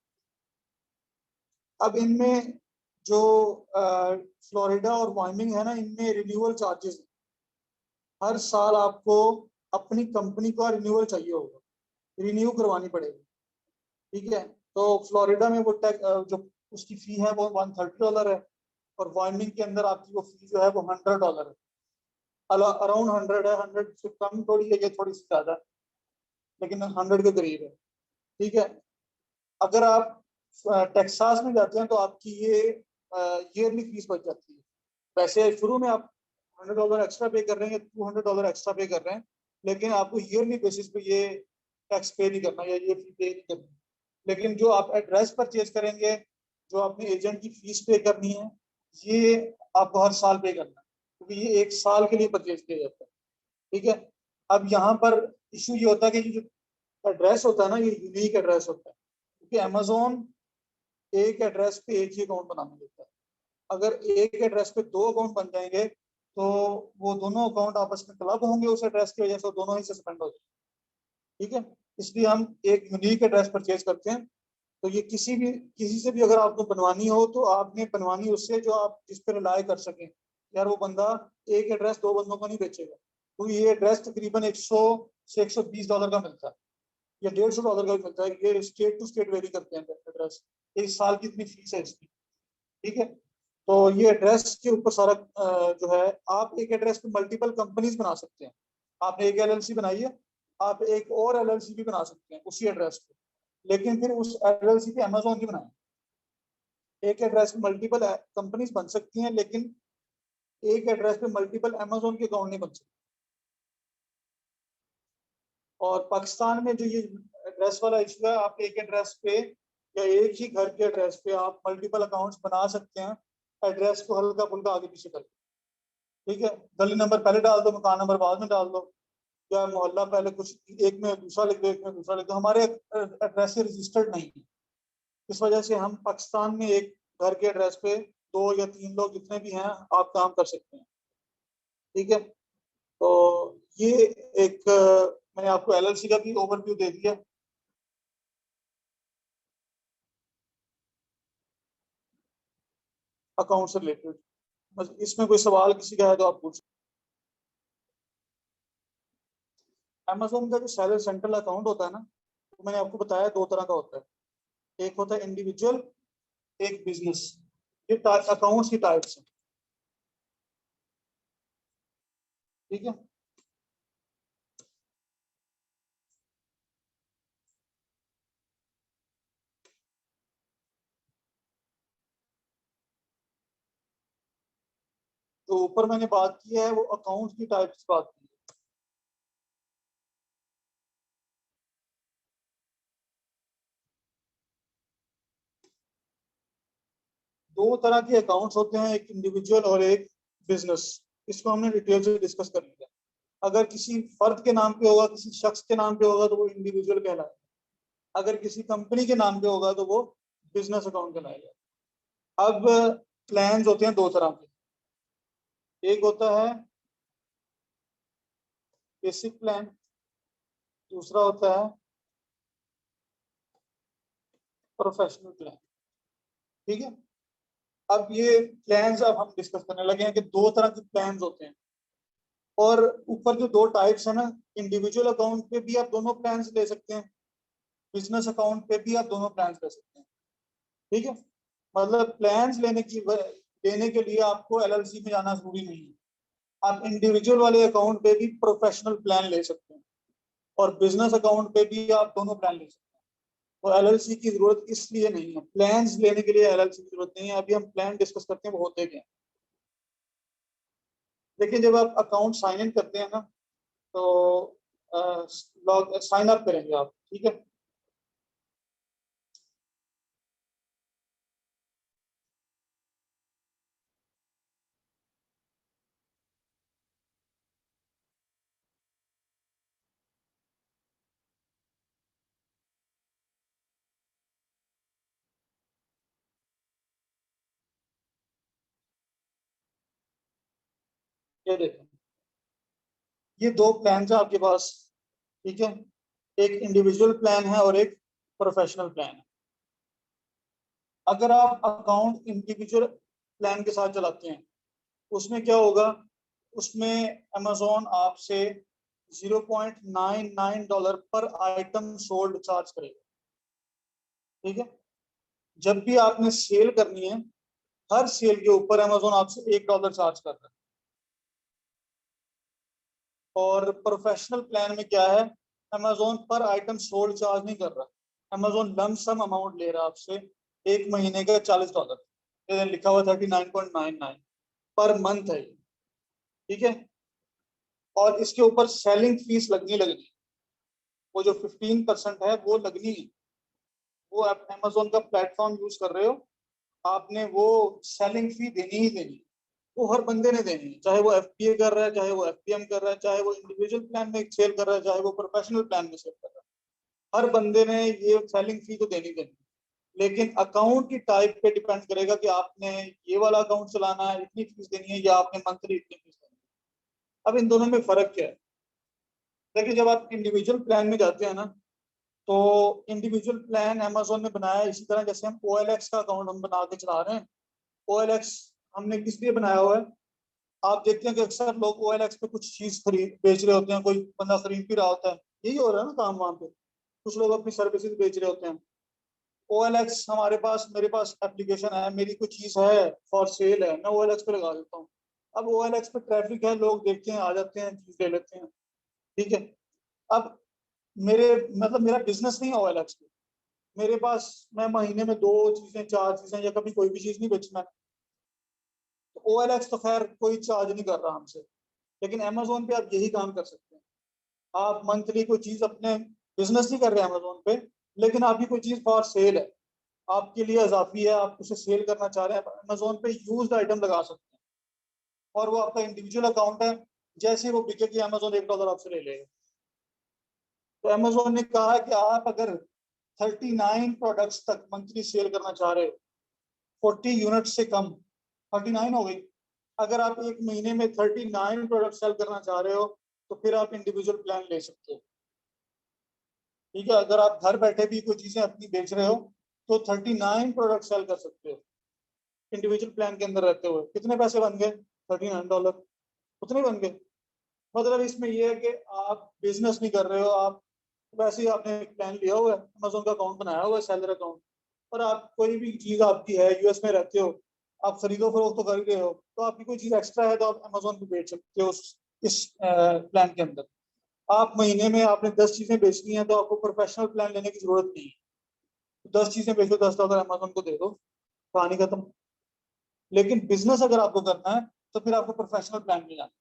अब इनमें जो फ्लोरिडा और वायमिंग है ना, इनमें रिन्यूअल चार्जेस हर साल आपको अपनी कंपनी का रिन्यूअल चाहिए होगा, रिन्यू करवानी पड़ेगी। ठीक है, तो फ्लोरिडा में वो जो उसकी फी है वो $130 है, और वायमिंग के अंदर आपकी वो फी जो है वो $100 है। अराउंड 100 है, 100 से कम थोड़ी है, ये थोड़ी सी ज्यादा है, लेकिन 100 के करीब है। ठीक है, अगर आप टेक्सास में जाते हैं तो आपकी ये ईयरली फीस बच जाती है। वैसे शुरू में आप $100 एक्स्ट्रा पे कर रहे हैं, $200 एक्स्ट्रा पे कर रहे हैं, लेकिन आपको ईयरली बेसिस पे ये टैक्स पे नहीं करना या ये फी पे नहीं करनी। लेकिन जो आप एड्रेस परचेज करेंगे, जो अपने एजेंट की फीस पे करनी है, ये आपको हर साल पे करना है, क्योंकि ये एक साल के लिए परचेज किया जाता है। ठीक है, अब यहाँ पर इशू ये होता है कि जो एड्रेस होता है ना, ये यूनिक एड्रेस होता है, क्योंकि अमेजोन एक एड्रेस पे एक ही अकाउंट बनाने देता है। अगर एक एड्रेस पे दो अकाउंट बन जाएंगे तो वो दोनों अकाउंट आपस में क्लब होंगे उस एड्रेस की वजह से, दोनों ही सस्पेंड हो जाएंगे। ठीक है, इसलिए हम एक यूनिक एड्रेस परचेज करते हैं। तो ये किसी से भी अगर आपको बनवानी हो तो आपने बनवानी उससे जो आप जिस पर रिलाय कर सकें। यार वो बंदा एक एड्रेस दो बंदों का नहीं बेचेगा, क्योंकि ये एड्रेस तकरीबन 100 से $120 का मिलता है, या $150 का भी मिलता है। ये स्टेट टू स्टेट वेरी करते हैं एड्रेस। एक साल की इतनी फीस है इसकी। ठीक है, तो ये एड्रेस के ऊपर सारा जो है, आप एक एड्रेस पे मल्टीपल कंपनीज बना सकते हैं। आपने एक एलएलसी बनाई है, आप एक और एलएलसी भी बना सकते हैं उसी एड्रेस पे, लेकिन फिर उस एलएलसी पे अमेजोन की बनाए। एक एड्रेस पे मल्टीपल कंपनीज बन सकती हैं, लेकिन एक एड्रेस पे मल्टीपल अमेजोन के अकाउंट नहीं बन सकते। और पाकिस्तान में जो ये एड्रेस वाला इशू है, आप एक एड्रेस पे या एक ही घर के एड्रेस पे आप मल्टीपल अकाउंट्स बना सकते हैं, एड्रेस को हल्का फुल्का आगे पीछे करके। ठीक है, गली नंबर पहले डाल दो, मकान नंबर बाद में डाल दो, या मोहल्ला पहले कुछ एक में दूसरा लिख दो, एक में दूसरा लिख दो। हमारे एड्रेस रजिस्टर्ड नहीं है, इस वजह से हम पाकिस्तान में एक घर के एड्रेस पे दो या तीन लोग जितने भी हैं आप काम कर सकते हैं। ठीक है, तो ये एक मैंने आपको एलएलसी का भी ओवरव्यू दे दिया। अकाउंट से रिलेटेड बस, इसमें कोई सवाल किसी का है तो आप पूछ। अमेजोन का जो सेलर सेंट्रल अकाउंट होता है ना, तो मैंने आपको बताया दो तरह का होता है। एक होता है इंडिविजुअल, एक बिजनेस। ये अकाउंट्स की टाइप्स हैं। ठीक है, तो ऊपर मैंने बात की है वो अकाउंट की टाइप्स की बात की है। दो तरह के अकाउंट्स होते हैं, एक इंडिविजुअल और एक बिजनेस। इसको हमने डिटेल से डिस्कस कर लिया। अगर किसी फर्द के नाम पे होगा, किसी शख्स के नाम पे होगा तो वो इंडिविजुअल कहलाएगा। अगर किसी कंपनी के नाम पे होगा तो वो बिजनेस अकाउंट कहलाएगा। अब प्लान्स होते हैं दो तरह के। एक होता है बेसिक प्लान, दूसरा होता है प्रोफेशनल प्लान। ठीक है, अब ये प्लान्स अब हम डिस्कस करने लगे हैं कि दो तरह के प्लान्स होते हैं। और ऊपर जो दो टाइप्स है ना, इंडिविजुअल अकाउंट पे भी आप दोनों प्लान्स ले सकते हैं, बिजनेस अकाउंट पे भी आप दोनों प्लान्स ले सकते हैं। ठीक है, मतलब प्लान्स लेने के लिए आपको एलएलसी में जाना जरूरी नहीं है। आप इंडिविजुअल वाले अकाउंट पे भी प्रोफेशनल प्लान ले सकते हैं और बिजनेस अकाउंट पे भी आप दोनों प्लान ले सकते हैं। तो एलएलसी की जरूरत इसलिए नहीं है, प्लान्स लेने के लिए एलएलसी की जरूरत नहीं है। अभी हम प्लान डिस्कस करते हैं वो होते क्या। लेकिन जब आप अकाउंट साइन इन करते हैं ना, तो लॉग साइन अप करेंगे आप, ठीक है। ये देखें, ये दो प्लान है आपके पास, ठीक है। एक इंडिविजुअल प्लान है और एक प्रोफेशनल प्लान है। अगर आप अकाउंट इंडिविजुअल प्लान के साथ चलाते हैं, उसमें क्या होगा, उसमें अमेजोन आपसे $0.99 पर आइटम सोल्ड चार्ज करेगा, ठीक है। जब भी आपने सेल करनी है, हर सेल के ऊपर अमेजोन आपसे $1 चार्ज कर रहा है। और प्रोफेशनल प्लान में क्या है, अमेजोन पर आइटम सोल्ड चार्ज नहीं कर रहा, अमेजोन लमसम अमाउंट ले रहा है आपसे, एक महीने का $40, लिखा हुआ 39.99 पर मंथ है, ठीक है। और इसके ऊपर सेलिंग फीस लगनी, वो जो 15% है वो लगनी है। वो आप अमेजोन का प्लेटफॉर्म यूज कर रहे हो, आपने वो सेलिंग फी देनी ही देनी, वो हर बंदे ने देनी है, चाहे वो एफपीए कर रहा है, चाहे वो एफपीएम कर रहा है, चाहे वो इंडिविजुअल प्लान में सेल कर रहा है, चाहे वो प्रोफेशनल प्लान में सेल कर रहा है। हर बंदे ने ये सेलिंग फी तो देनी देनी। लेकिन अकाउंट की टाइप पे डिपेंड करेगा कि आपने ये वाला अकाउंट चलाना है, इतनी फीस देनी है, या आपने मंथली इतनी फीस देनी है। अब इन दोनों में फर्क क्या है, देखिए जब आप इंडिविजुअल प्लान में जाते हैं ना, तो इंडिविजुअल प्लान अमेजोन ने बनाया है इसी तरह जैसे हम OLX का अकाउंट हम बना के चला रहे हैं। OLX हमने किस लिए बनाया हुआ है, आप देखते हैं कि अक्सर लोग OLX पे कुछ चीज खरीद बेच रहे होते हैं, कोई बंदा खरीद भी रहा होता है, यही हो रहा है ना काम वहां पे, कुछ लोग अपनी सर्विसेज बेच रहे होते हैं। OLX हमारे पास, मेरे पास एप्लीकेशन है, मेरी कोई चीज है फॉर सेल है, मैं OLX पे लगा देता हूँ। अब OLX पे ट्रैफिक है, लोग देखते हैं, आ जाते हैं, चीज ले लेते हैं, ठीक है। अब मेरे मतलब मेरा बिजनेस नहीं है OLX पे, मेरे पास मैं महीने में 2 चीजें 4 चीजें या कभी कोई भी चीज नहीं बेचना, तो OLX तो खैर कोई चार्ज नहीं कर रहा हमसे। लेकिन अमेजोन पे आप यही काम कर सकते हैं, आप मंथली कोई चीज अपने बिजनेस नहीं कर रहे हैं अमेजोन पे, लेकिन आपकी कोई चीज फॉर सेल है, आपके लिए इजाफी है, आप उसे सेल करना चाह रहे हैं, अमेजोन पे यूज्ड आइटम लगा सकते हैं, और वो आपका इंडिविजुअल अकाउंट है, जैसे वो बिकेगी अमेजोन $1 आपसे ले लेगा। तो अमेजोन ने कहा कि आप अगर 39 प्रोडक्ट्स तक मंथली सेल करना चाह रहे हो, 40 यूनिट से कम, 39 हो गई, अगर आप एक महीने में 39 प्रोडक्ट सेल करना चाह रहे हो, तो फिर आप इंडिविजुअल प्लान ले सकते हो, ठीक है। अगर आप घर बैठे भी कोई चीजें अपनी बेच रहे हो, तो 39 प्रोडक्ट सेल कर सकते हो इंडिविजुअल प्लान के अंदर रहते हुए। कितने पैसे बन गए, $39, उतने बन गए। मतलब इसमें यह है कि आप बिजनेस नहीं कर रहे हो, आप वैसे ही आपने एक प्लान लिया हुआ है, अमेजोन का अकाउंट बनाया हुआ है, सेलर अकाउंट, और आप कोई भी चीज आपकी है, यूएस में रहते हो, आप खरीदो फरोख्त तो कर ही रहे हो, तो आपकी कोई चीज एक्स्ट्रा है तो आप अमेजोन पे बेच सकते हो इस प्लान के अंदर। आप महीने में आपने 10 चीजें बेचनी है, तो आपको प्रोफेशनल प्लान लेने की जरूरत नहीं है। 10 चीजें बेचो, $10 अमेजोन को दे दो, कहानी खत्म। लेकिन बिजनेस अगर आपको करना है, तो फिर आपको प्रोफेशनल प्लान में जाना है।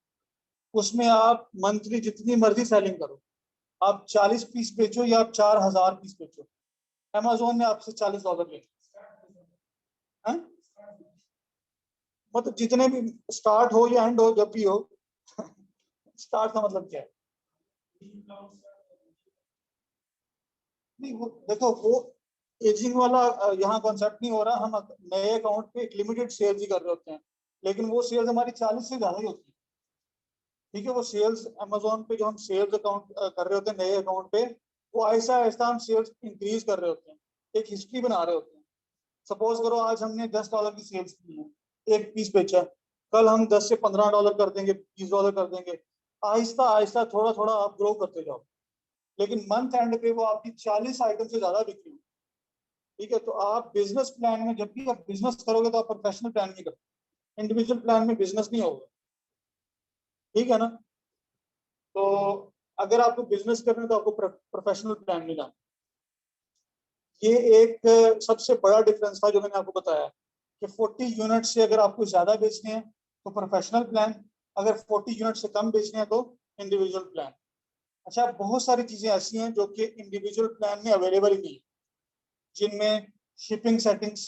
उसमें आप मंथली जितनी मर्जी सेलिंग करो, आप 40 पीस बेचो या आप 4,000 पीस बेचो, अमेजोन ने आपसे $40 ले, हैं? मतलब जितने भी स्टार्ट हो या एंड हो, जब भी हो स्टार्ट का मतलब क्या है, नहीं वो देखो, वो एजिंग वाला यहाँ कॉन्सेप्ट नहीं हो रहा। हम नए अकाउंट पे एक लिमिटेड सेल्स ही कर रहे होते हैं, लेकिन वो सेल्स हमारी 40 से ज्यादा ही होती है, ठीक है। वो सेल्स अमेजोन पे जो हम सेल्स अकाउंट कर रहे होते हैं नए अकाउंट पे, वो ऐसा ऐसा हम सेल्स इंक्रीज कर रहे होते हैं, एक हिस्ट्री बना रहे होते हैं। सपोज करो आज हमने $10 की सेल्स की है, एक पीस बेचा, कल हम 10 से $15 कर देंगे, $20 कर देंगे, आहिस्ता आहिस्ता थोड़ा थोड़ा आप ग्रो करते जाओ। लेकिन मंथ एंड पे वो आपकी 40 आइटम से ज्यादा बिक्री हुई, ठीक है। तो आप बिजनेस प्लान में, जब भी आप बिजनेस करोगे, तो आप प्रोफेशनल प्लान नहीं करोगे, इंडिविजुअल प्लान में बिजनेस नहीं होगा। ठीक है ना। तो अगर आपको बिजनेस करना है तो आपको प्रोफेशनल प्लान में जाना। ये एक सबसे बड़ा डिफरेंस था जो मैंने आपको बताया कि 40 यूनिट से अगर आपको ज्यादा बेचने हैं तो प्रोफेशनल प्लान, अगर 40 यूनिट से कम बेचने हैं तो इंडिविजुअल प्लान। अच्छा, बहुत सारी चीजें ऐसी हैं जो कि इंडिविजुअल प्लान में अवेलेबल ही नहीं है, जिनमें शिपिंग सेटिंग्स,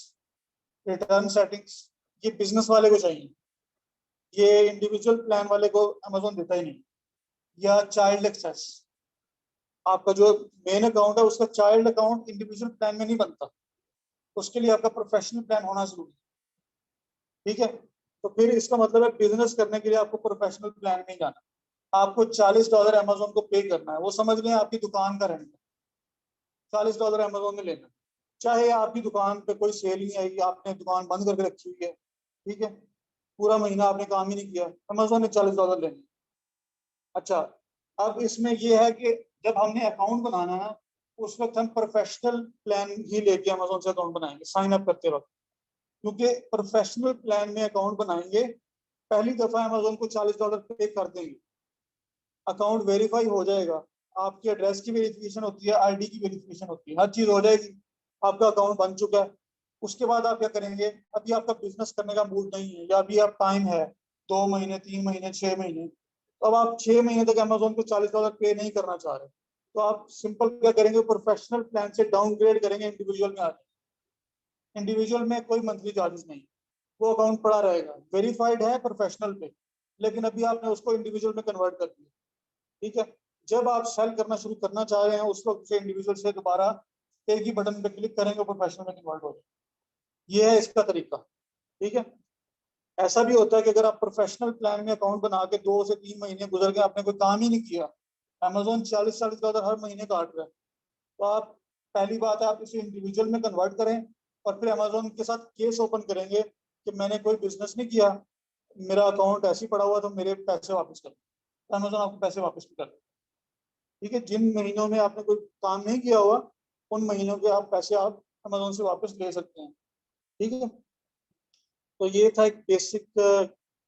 रिटर्न सेटिंग्स, ये बिजनेस वाले को चाहिए, ये इंडिविजुअल प्लान वाले को अमेजोन देता ही नहीं। या चाइल्ड एक्सेस, आपका जो मेन अकाउंट है उसका चाइल्ड अकाउंट इंडिविजुअल प्लान में नहीं बनता, उसके लिए आपका प्रोफेशनल प्लान होना जरूरी है। ठीक है, तो फिर इसका मतलब है बिजनेस करने के लिए आपको प्रोफेशनल प्लान में ही जाना। आपको $40 अमेजोन को पे करना है, वो समझ लें आपकी दुकान का रेंट, $40 अमेजोन में लेना, चाहे आपकी दुकान पे कोई सेल नहीं आई, आपने दुकान बंद करके रखी हुई है, ठीक है, पूरा महीना आपने काम ही नहीं किया, अमेजोन ने $40 लेने। अच्छा, अब इसमें यह है कि जब हमने अकाउंट बनाना है उस वक्त हम प्रोफेशनल प्लान ही लेके अमेजोन से अकाउंट बनाएंगे साइन अप करते वक्त, क्योंकि प्रोफेशनल प्लान में अकाउंट बनाएंगे, पहली दफा अमेजोन को $40 पे कर देंगे, अकाउंट वेरीफाई हो जाएगा, आपकी एड्रेस की वेरिफिकेशन होती है, आईडी की वेरिफिकेशन होती है, हर चीज हो जाएगी, आपका अकाउंट बन चुका है। उसके बाद आप क्या करेंगे, अभी आपका बिजनेस करने का मूड नहीं है या अभी आप टाइम है 2 महीने, 3 महीने, 6 महीने, तो अब आप 6 महीने तक अमेजोन को $40 पे नहीं करना चाह रहे, तो आप सिंपल क्या करेंगे, प्रोफेशनल प्लान से डाउनग्रेड करेंगे, इंडिविजुअल में आ जाए। इंडिविजुअल में कोई मंथली चार्जेस नहीं, वो अकाउंट पड़ा रहेगा, वेरीफाइड है प्रोफेशनल पे, लेकिन अभी आपने उसको इंडिविजुअल में कन्वर्ट कर दिया। ठीक है, जब आप सेल करना शुरू करना चाह रहे हैं उस वक्त से इंडिविजुअल से दोबारा एक ही बटन पे क्लिक करेंगे, प्रोफेशनल में कन्वर्ट हो जाए। ये है इसका तरीका। ठीक है, ऐसा भी होता है कि अगर आप प्रोफेशनल प्लान में अकाउंट बना के 2 से 3 महीने गुजर गए, आपने कोई काम ही नहीं किया, अमेजोन $40 हर महीने काट रहा है, तो आप, पहली बात है आप इसे इंडिविजुअल में कन्वर्ट करें और फिर अमेजोन के साथ केस ओपन करेंगे कि मैंने कोई बिजनेस नहीं किया, मेरा अकाउंट ऐसे ही पड़ा हुआ, तो मेरे पैसे वापस करें, तो अमेजोन आपको पैसे वापस भी कर। ठीक है, जिन महीनों में आपने कोई काम नहीं किया हुआ उन महीनों के आप पैसे आप अमेजोन से वापस ले सकते हैं। ठीक है, तो ये था एक बेसिक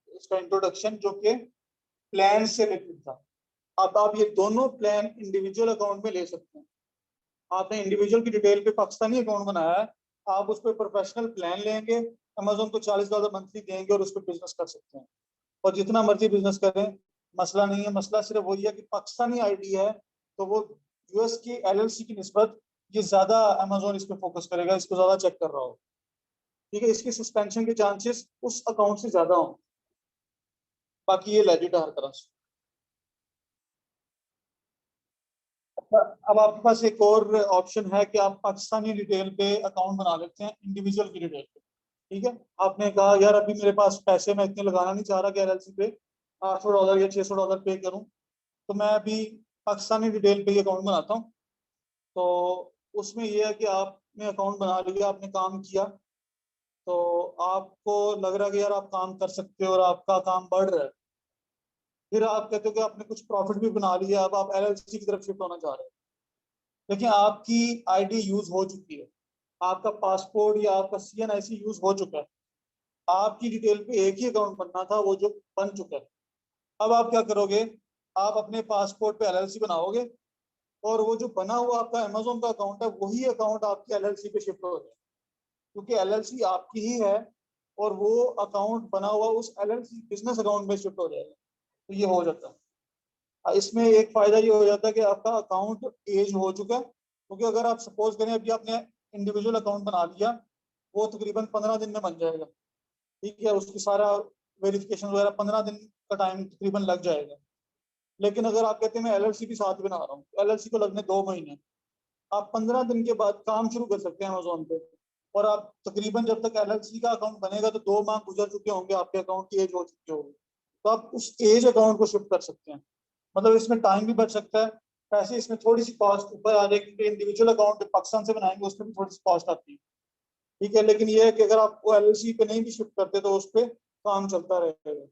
इसका इंट्रोडक्शन जो कि प्लान से रिलेटेड था। अब आप ये दोनों प्लान इंडिविजुअल अकाउंट में ले सकते हैं। आपने इंडिविजुअल की डिटेल पे पाकिस्तानी अकाउंट बनाया है, आप उस पर प्रोफेशनल प्लान लेंगे, अमेजोन को $40 मंथली देंगे और उस पर बिजनेस कर सकते हैं, और जितना मर्जी बिजनेस करें, मसला नहीं है। मसला सिर्फ वही है कि पाकिस्तानी आईडी है तो वो यूएस की एलएलसी की निस्बत ये ज्यादा अमेजोन इस पे फोकस करेगा, इसको ज्यादा चेक कर रहा हो। ठीक है, इसकी सस्पेंशन के चांसेस उस अकाउंट से ज्यादा हों, बाकी ये लेजिट है हर तरह से। अब आपके पास एक और ऑप्शन है कि आप पाकिस्तानी डिटेल पे अकाउंट बना लेते हैं इंडिविजुअल की डिटेल पे। ठीक है, आपने कहा यार अभी मेरे पास पैसे मैं इतने लगाना नहीं चाह रहा कि एलएलसी पे $800 या $600 पे करूं, तो मैं अभी पाकिस्तानी डिटेल पे अकाउंट बनाता हूँ। तो उसमें यह है कि आपने अकाउंट बना लिया, आपने काम किया, तो आपको लग रहा है कि यार आप काम कर सकते हो और आपका काम बढ़ रहा है, फिर आप कहते हो कि आपने कुछ प्रॉफिट भी बना लिया, अब आप एलएलसी की तरफ शिफ्ट होना चाह रहे हो। लेकिन आपकी आईडी यूज हो चुकी है, आपका पासपोर्ट या आपका सीएनआईसी यूज हो चुका है, आपकी डिटेल पे एक ही अकाउंट बनना था वो जो बन चुका है। अब आप क्या करोगे, आप अपने पासपोर्ट पे एलएलसी बनाओगे और वो जो बना हुआ आपका अमेजोन का अकाउंट है वही अकाउंट आपके एलएलसी पे शिफ्ट हो जाए, क्योंकि एलएलसी आपकी ही है और वो अकाउंट बना हुआ उस एलएलसी बिजनेस अकाउंट में शिफ्ट हो जाएगा। तो ये हो जाता है। इसमें एक फायदा ये हो जाता है कि आपका अकाउंट एज हो चुका है, क्योंकि अगर आप सपोज करें अभी आपने इंडिविजुअल अकाउंट बना लिया, वो तकरीबन 15 दिन में बन जाएगा। ठीक है, उसकी सारा वेरिफिकेशन वगैरह 15 दिन का टाइम तकरीबन लग जाएगा। लेकिन अगर आप कहते हैं मैं एलएलसी भी साथ बना रहा हूँ, एलएलसी को लगने 2 महीने, आप 15 दिन के बाद काम शुरू कर सकते हैं अमेजोन पे, और आप तकरीबन जब तक एलएलसी का अकाउंट बनेगा तो 2 माह गुजर चुके होंगे, आपके अकाउंट की एज हो चुकी होगी, तो आप उस एज अकाउंट को शिफ्ट कर सकते हैं। मतलब इसमें टाइम भी बच सकता है, पैसे इसमें थोड़ी सी कॉस्ट ऊपर आ जाएगी, क्योंकि इंडिविजुअल अकाउंट पाकिस्तान से बनाएंगे उसमें भी थोड़ी सी कॉस्ट आती है। ठीक है, लेकिन ये है कि अगर आप वो एलएलसी पे नहीं भी शिफ्ट करते तो उस पर काम चलता रहेगा।